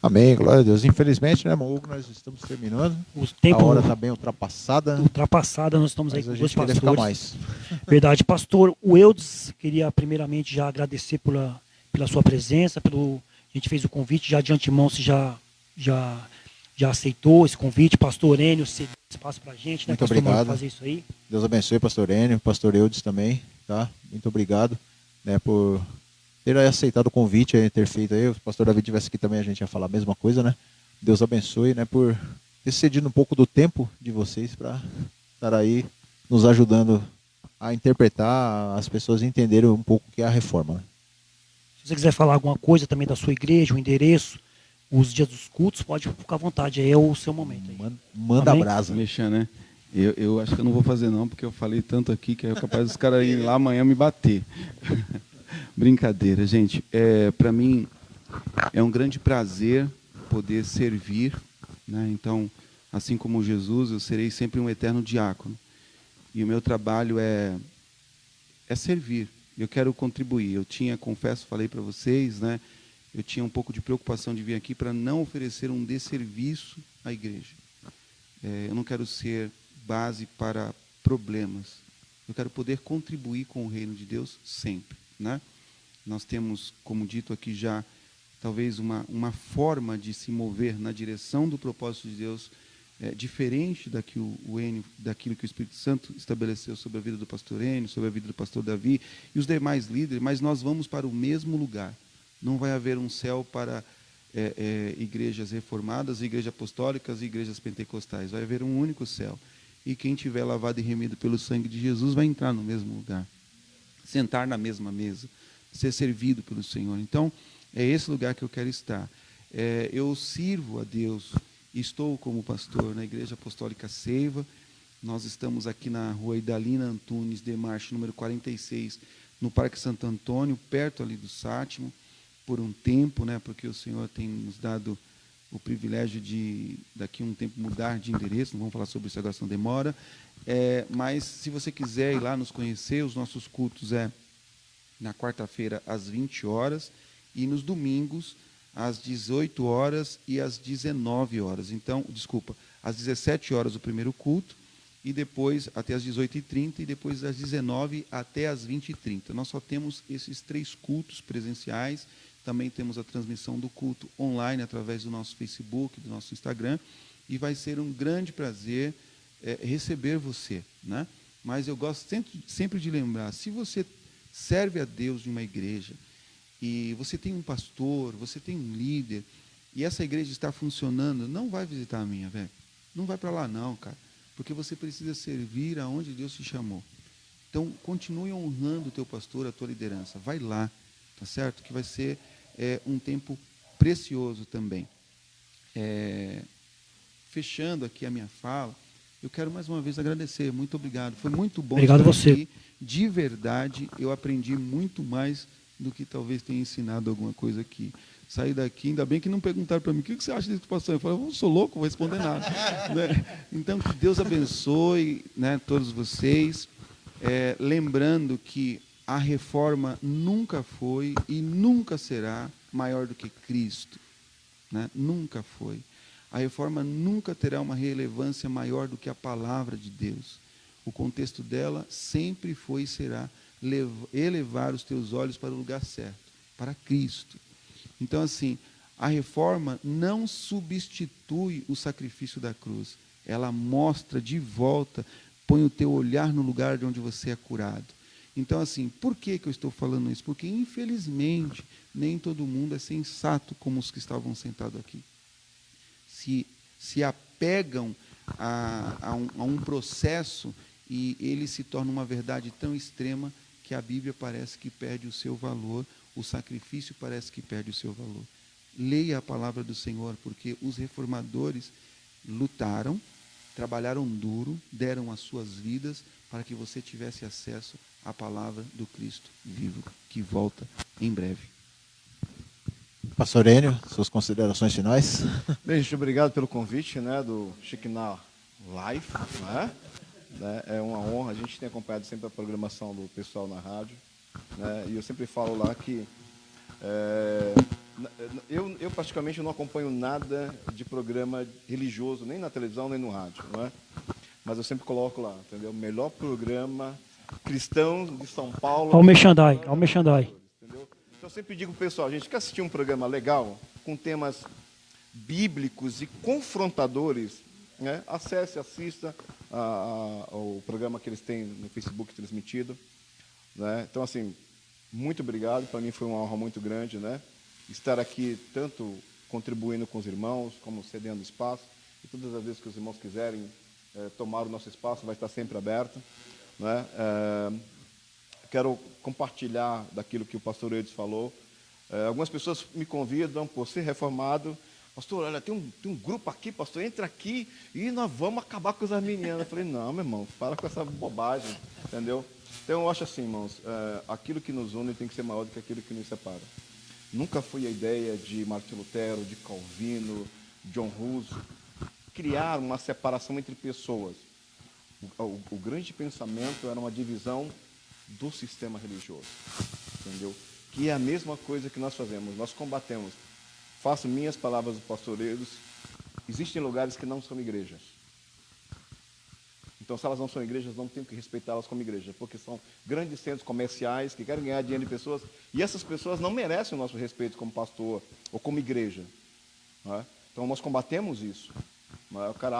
Amém, glória a Deus. Infelizmente, né, irmão Hugo, nós estamos terminando.
O tempo
A hora está bem ultrapassada.
ultrapassada, nós estamos aí
Mas
com
a
dois
gente queria
pastores.
ficar mais.
Verdade, pastor. O Eudes queria primeiramente já agradecer pela sua presença, a gente fez o convite, já de antemão se já aceitou esse convite. Pastor Enio, cedeu espaço para a gente, né?
Muito
Pastor
obrigado.
Marco, fazer isso aí.
Deus abençoe, pastor Enio, pastor Eudes também, tá? Muito obrigado, né, por ter aceitado o convite, ter feito aí. O pastor Davi estivesse aqui também, a gente ia falar a mesma coisa, né? Deus abençoe, né, por ter cedido um pouco do tempo de vocês para estar aí nos ajudando a interpretar, as pessoas entenderem um pouco o que é a reforma, né?
Se você quiser falar alguma coisa também da sua igreja, o endereço, os dias dos cultos, pode ficar à vontade, aí é o seu momento. Aí.
Manda
Amém?
brasa.
Mexer, né? Eu acho que eu não vou fazer não, porque eu falei tanto aqui que é capaz dos caras irem lá amanhã me bater. Brincadeira, gente. Para mim é um grande prazer poder servir, né? Então, assim como Jesus, eu serei sempre um eterno diácono. E o meu trabalho é servir. Eu quero contribuir. Confesso, falei para vocês, né? Eu tinha um pouco de preocupação de vir aqui para não oferecer um desserviço à igreja. Eu não quero ser base para problemas. Eu quero poder contribuir com o reino de Deus sempre, né? Nós temos, como dito aqui já, talvez uma forma de se mover na direção do propósito de Deus diferente daquilo que o Espírito Santo estabeleceu sobre a vida do pastor Enio, sobre a vida do pastor Davi e os demais líderes, mas nós vamos para o mesmo lugar. Não vai haver um céu para igrejas reformadas, igrejas apostólicas e igrejas pentecostais. Vai haver um único céu. E quem tiver lavado e remido pelo sangue de Jesus vai entrar no mesmo lugar, sentar na mesma mesa, ser servido pelo Senhor. Então, é esse lugar que eu quero estar. Eu sirvo a Deus, estou como pastor na Igreja Apostólica Seiva. Nós estamos aqui na rua Idalina Antunes de Marche, número 46, no Parque Santo Antônio, perto ali do Sátimo, por um tempo, né, porque o Senhor tem nos dado o privilégio de, daqui a um tempo, mudar de endereço. Não vamos falar sobre isso agora, senão demora. Mas, se você quiser ir lá nos conhecer, os nossos cultos na quarta-feira, às 20 horas, e nos domingos, às 18 horas e às 19 horas. Então, às 17 horas o primeiro culto, e depois até às 18h30, e depois das 19 até às 20h30. Nós só temos esses 3 cultos presenciais. Também temos a transmissão do culto online através do nosso Facebook, do nosso Instagram, e vai ser um grande prazer receber você, né? Mas eu gosto sempre de lembrar, se você serve a Deus em uma igreja, e você tem um pastor, você tem um líder, e essa igreja está funcionando, não vai visitar a minha, velho. Não vai para lá não, cara, porque você precisa servir aonde Deus te chamou. Então, continue honrando o teu pastor, a tua liderança. Vai lá, tá certo? Que vai ser um tempo precioso também. Fechando aqui a minha fala, eu quero mais uma vez agradecer. Muito obrigado. Foi muito bom
Obrigado
estar
você.
aqui. De verdade, eu aprendi muito mais do que talvez tenha ensinado alguma coisa aqui. Saí daqui, ainda bem que não perguntaram para mim, o que você acha desse pastor? Eu falei, eu sou louco, não vou responder nada. Né? Então, que Deus abençoe, né, todos vocês. Lembrando que a reforma nunca foi e nunca será maior do que Cristo. Né? Nunca foi. A reforma nunca terá uma relevância maior do que a palavra de Deus. O contexto dela sempre foi e será elevar os teus olhos para o lugar certo, para Cristo. Então, assim, a reforma não substitui o sacrifício da cruz. Ela mostra de volta, põe o teu olhar no lugar de onde você é curado. Então, assim, por que eu estou falando isso? Porque, infelizmente, nem todo mundo é sensato como os que estavam sentados aqui. Se apegam a um processo e ele se torna uma verdade tão extrema que a Bíblia parece que perde o seu valor, o sacrifício parece que perde o seu valor. Leia a palavra do Senhor, porque os reformadores lutaram, trabalharam duro, deram as suas vidas para que você tivesse acesso à palavra do Cristo vivo, que volta em breve.
Pastor Enio, suas considerações finais?
Bem, gente, obrigado pelo convite, né, do Shekinah Live, né? É uma honra, a gente tem acompanhado sempre a programação do pessoal na rádio, né? E eu sempre falo lá que eu praticamente não acompanho nada de programa religioso, nem na televisão, nem no rádio, não é? Mas eu sempre coloco lá, entendeu? O melhor programa cristão de São Paulo.
Ao Mexandai, ao Mexandai.
Entendeu? Então eu sempre digo pro pessoal, a gente quer assistir um programa legal, com temas bíblicos e confrontadores, né? Acesse, assista o programa que eles têm no Facebook transmitido, né? Então, assim, muito obrigado, para mim foi uma honra muito grande, né? Estar aqui tanto contribuindo com os irmãos, como cedendo espaço, e todas as vezes que os irmãos quiserem tomar o nosso espaço, vai estar sempre aberto, né? Quero compartilhar daquilo que o pastor Eudes falou. Algumas pessoas me convidam por ser reformado. Pastor, olha, tem um grupo aqui, pastor, entra aqui e nós vamos acabar com as meninas. Eu falei, não, meu irmão, para com essa bobagem, entendeu? Então, eu acho assim, irmãos, aquilo que nos une tem que ser maior do que aquilo que nos separa. Nunca foi a ideia de Martim Lutero, de Calvino, John Hus, criar uma separação entre pessoas. O grande pensamento era uma divisão do sistema religioso, entendeu? Que é a mesma coisa que nós fazemos, nós combatemos. Faço minhas palavras do pastor Eudes, existem lugares que não são igrejas. Então, se elas não são igrejas, não tem que respeitá-las como igreja, porque são grandes centros comerciais que querem ganhar dinheiro de pessoas, e essas pessoas não merecem o nosso respeito como pastor ou como igreja, não é? Então, nós combatemos isso. O cara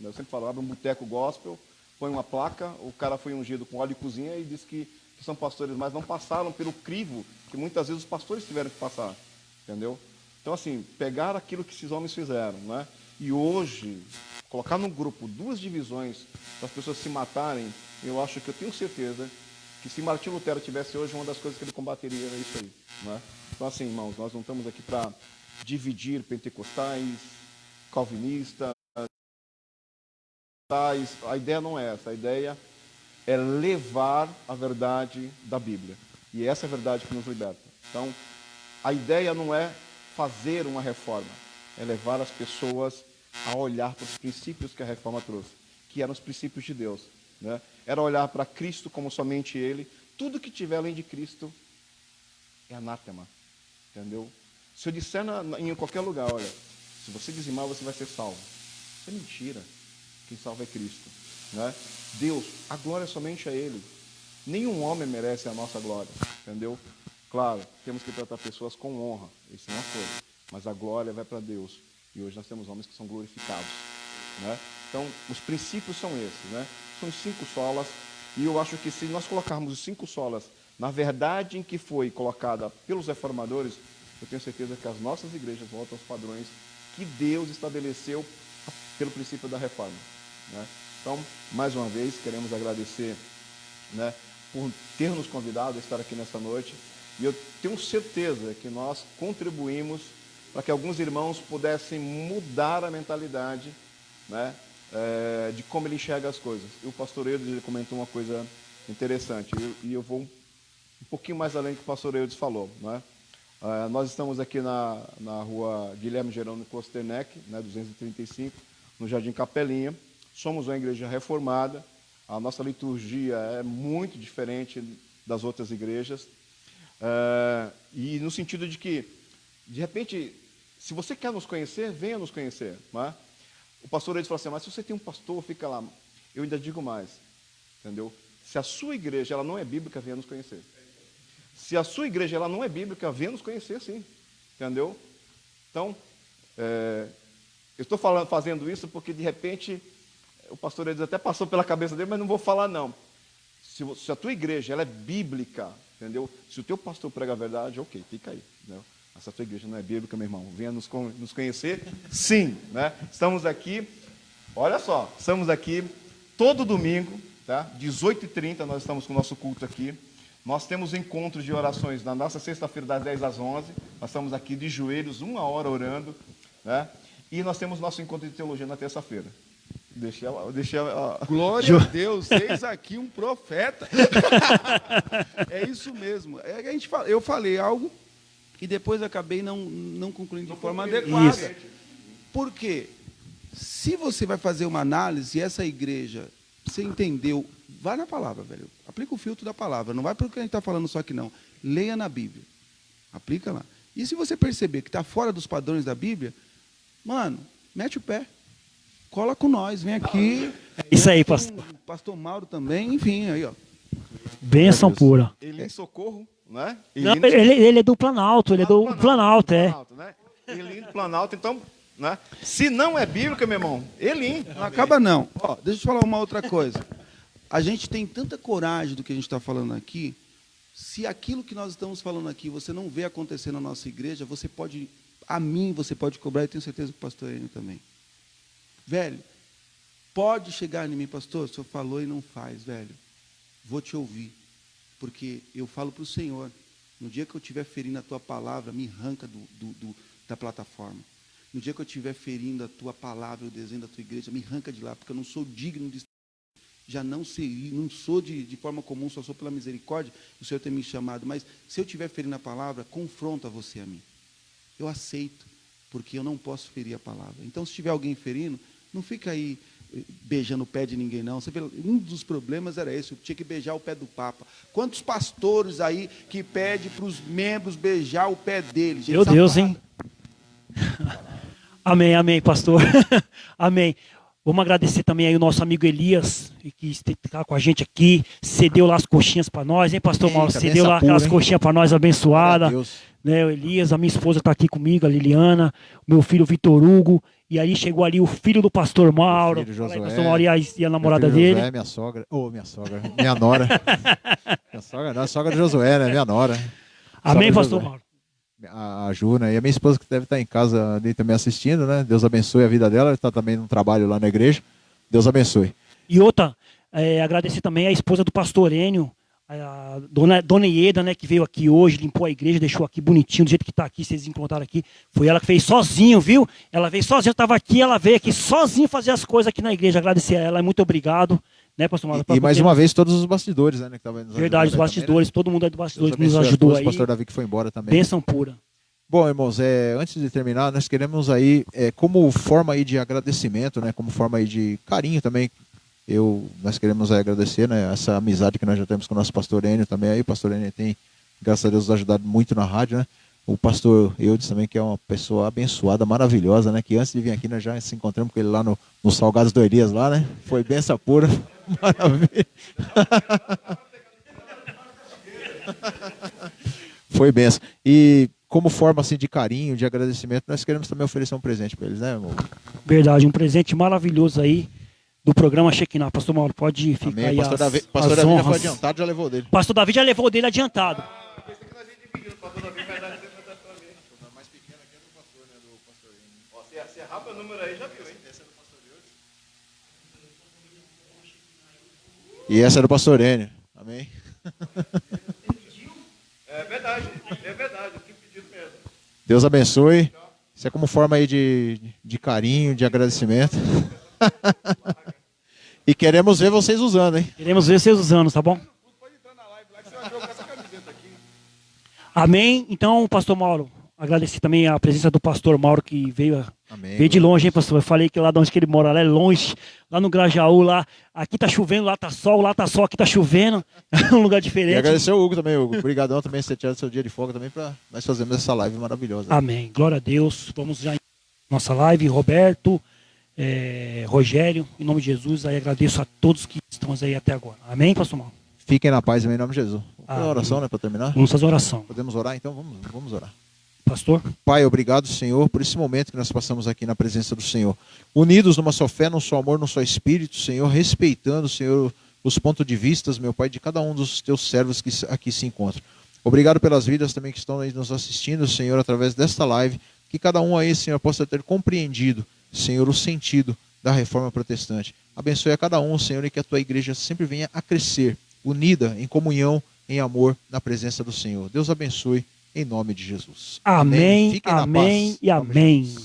eu sempre falo, abre um boteco gospel, põe uma placa, o cara foi ungido com óleo de cozinha e diz que são pastores, mas não passaram pelo crivo que muitas vezes os pastores tiveram que passar, entendeu? Então, assim, pegar aquilo que esses homens fizeram, né? E hoje, colocar no grupo duas divisões para as pessoas se matarem, eu tenho certeza que se Martim Lutero tivesse hoje, uma das coisas que ele combateria era isso aí, né? Então, assim, irmãos, nós não estamos aqui para dividir pentecostais, calvinistas, a ideia não é essa, a ideia é levar a verdade da Bíblia. E é essa verdade que nos liberta. Então, a ideia não é fazer uma reforma, é levar as pessoas a olhar para os princípios que a reforma trouxe, que eram os princípios de Deus, né? Era olhar para Cristo como somente Ele. Tudo que tiver além de Cristo é anátema, entendeu? Se eu disser em qualquer lugar, olha, se você dizimar, você vai ser salvo. Isso é mentira. Quem salva é Cristo, né? Deus, a glória é somente a Ele. Nenhum homem merece a nossa glória, entendeu? Claro, temos que tratar pessoas com honra, isso é uma coisa, mas a glória vai para Deus. E hoje nós temos homens que são glorificados, né? Então, os princípios são esses, né? São 5 solas, e eu acho que se nós colocarmos os 5 solas na verdade em que foi colocada pelos reformadores, eu tenho certeza que as nossas igrejas voltam aos padrões que Deus estabeleceu pelo princípio da reforma, né? Então, mais uma vez, queremos agradecer, né, por ter nos convidado a estar aqui nessa noite. E eu tenho certeza que nós contribuímos para que alguns irmãos pudessem mudar a mentalidade, né, de como ele enxerga as coisas. E o pastor Eudes, ele comentou uma coisa interessante, e eu vou um pouquinho mais além do que o pastor Eudes falou, né? Nós estamos aqui na rua Guilherme Jerônimo Kosterneck, né, 235, no Jardim Capelinha. Somos uma igreja reformada, a nossa liturgia é muito diferente das outras igrejas, e no sentido de que, de repente, se você quer nos conhecer, venha nos conhecer, né? O pastor Eudes falou assim, mas se você tem um pastor, fica lá. Eu ainda digo mais, entendeu? Se a sua igreja ela não é bíblica, venha nos conhecer. Se a sua igreja ela não é bíblica, venha nos conhecer, sim. Entendeu? Então, eu estou fazendo isso porque, de repente, o pastor Eudes até passou pela cabeça dele, mas não vou falar, não. Se a tua igreja ela é bíblica, entendeu? Se o teu pastor prega a verdade, ok, fica aí. Entendeu? Mas se a tua igreja não é bíblica, meu irmão, venha nos conhecer, sim. Né? Estamos aqui, olha só, estamos aqui todo domingo, tá? 18h30, nós estamos com o nosso culto aqui. Nós temos encontros de orações na nossa sexta-feira, das 10 às 11. Nós estamos aqui de joelhos, 1 hora orando. Né? E nós temos nosso encontro de teologia na terça-feira.
Glória a Deus, eis aqui um profeta. É isso mesmo. Eu falei algo e depois acabei não concluindo de forma adequada.
Isso.
Por quê? Se você vai fazer uma análise e essa igreja, você entendeu, vai na palavra, velho. Aplica o filtro da palavra. Não vai para o que a gente está falando só aqui, não. Leia na Bíblia. Aplica lá. E se você perceber que está fora dos padrões da Bíblia, mano, mete o pé. Cola com nós, vem aqui.
Isso aí, pastor.
Pastor Mauro também, enfim, aí, ó.
Bênção pura.
Ele em Socorro, né?
Não, ele é do Planalto, ele é do Planalto, é.
Né? Ele do Planalto, então, né? Se não é bíblica, meu irmão, ele
não acaba não. Ó, deixa eu te falar uma outra coisa. A gente tem tanta coragem do que a gente está falando aqui. Se aquilo que nós estamos falando aqui você não vê acontecer na nossa igreja, você pode cobrar, e tenho certeza que o pastor Enio também. Velho, pode chegar em mim, pastor, o senhor falou e não faz, velho. Vou te ouvir, porque eu falo para o Senhor, no dia que eu estiver ferindo a tua palavra, me arranca da plataforma. No dia que eu estiver ferindo a tua palavra, o desenho da tua igreja, me arranca de lá, porque eu não sou digno de... Já não sou de forma comum, só sou pela misericórdia, o Senhor tem me chamado, mas se eu estiver ferindo a palavra, confronta você a mim. Eu aceito, porque eu não posso ferir a palavra. Então, se tiver alguém ferindo, não fica aí beijando o pé de ninguém, não. Um dos problemas era esse, eu tinha que beijar o pé do Papa. Quantos pastores aí que pedem para os membros beijar o pé deles?
Meu Deus, hein? Amém, amém, pastor. Amém. Vamos agradecer também aí o nosso amigo Elias, que está com a gente aqui, cedeu lá as coxinhas para nós, hein, pastor Mauro? Cedeu lá aquelas coxinhas para nós abençoadas. Né, o Elias, a minha esposa está aqui comigo, a Liliana, o meu filho Vitor Hugo, e aí chegou ali o filho do pastor Mauro,
Josué,
aí, pastor Mauro e a namorada dele.
Josué, minha nora. Minha sogra, não, a sogra de Josué, né? Minha nora.
Amém, pastor Mauro?
A Ju, né? E a minha esposa que deve estar em casa ali também assistindo, né? Deus abençoe a vida dela, ela está também no trabalho lá na igreja. Deus abençoe.
E outra, agradecer também a esposa do pastor Enio, a dona Ieda, né, que veio aqui hoje, limpou a igreja, deixou aqui bonitinho, do jeito que está aqui, vocês encontraram aqui. Foi ela que fez sozinho, viu? Ela veio sozinha, eu estava aqui, ela veio aqui sozinho fazer as coisas aqui na igreja. Agradecer a ela, muito obrigado. Né, pastor Mauro,
e mais uma vez todos os bastidores, né? Que nos
verdade, os bastidores,
também, né?
Todo mundo é do bastidores que nos ajudou aí.
O pastor Davi que foi embora também.
Bênção pura.
Bom, irmãos, antes de terminar, nós queremos aí, como forma aí de agradecimento, né? Como forma aí de carinho também, nós queremos aí agradecer, né? Essa amizade que nós já temos com o nosso pastor Enio também aí. O pastor Enio tem, graças a Deus, nos ajudado muito na rádio, né? O pastor Eudes também, que é uma pessoa abençoada, maravilhosa, né? Que antes de vir aqui nós já se encontramos com ele lá no Salgados do Elias lá, né? Foi benção pura. Maravilha. Foi benção. E como forma assim de carinho, de agradecimento, nós queremos também oferecer um presente para eles, né, amor?
Verdade, um presente maravilhoso aí do programa Shekinah. Pastor Mauro, pode ficar. Amém. Aí
pastor Davi já foi adiantado, já levou dele.
Pastor Davi já levou dele adiantado.
Pensei que nós íamos dividir, o pastor Davi vai dar para mim. O mais pequeno aqui é do pastor, né? Do pastor Enio. Ó, se rapa o número aí, já viu, hein? Esse é do pastor Eudes.
E essa é do pastor Enio. Amém.
É verdade, é verdade. O que pedido mesmo.
Deus abençoe. Isso é como forma aí de carinho, de agradecimento. E queremos ver vocês usando, hein?
Queremos ver vocês usando, tá bom? Amém. Então, pastor Mauro, agradecer também a presença do pastor Mauro, que veio,
Amém,
veio de longe, hein, pastor? Eu falei que lá de onde que ele mora, lá é longe, lá no Grajaú, lá. Aqui tá chovendo, lá tá sol, aqui tá chovendo. É um lugar
E
diferente.
agradecer ao Hugo também, Hugo. Obrigadão também por ter tirado seu dia de folga também para nós fazermos essa live maravilhosa.
Amém. Glória a Deus. Vamos já em nossa live. Roberto, Rogério, em nome de Jesus, aí agradeço a todos que estão aí até agora. Amém, pastor Mauro?
Fiquem na paz em nome de Jesus. Vamos fazer
Amém.
uma oração, né, para terminar?
Vamos fazer oração.
Podemos orar então? Vamos orar.
Pastor?
Pai, obrigado, Senhor, por esse momento que nós passamos aqui na presença do Senhor. Unidos numa só fé, num só amor, num só espírito, Senhor, respeitando, Senhor, os pontos de vista, meu Pai, de cada um dos teus servos que aqui se encontram. Obrigado pelas vidas também que estão aí nos assistindo, Senhor, através desta live, que cada um aí, Senhor, possa ter compreendido, Senhor, o sentido da reforma protestante. Abençoe a cada um, Senhor, e que a tua igreja sempre venha a crescer, unida, em comunhão, em amor, na presença do Senhor. Deus abençoe, em nome de Jesus.
Amém,
Fiquem na
amém
paz.
e amém.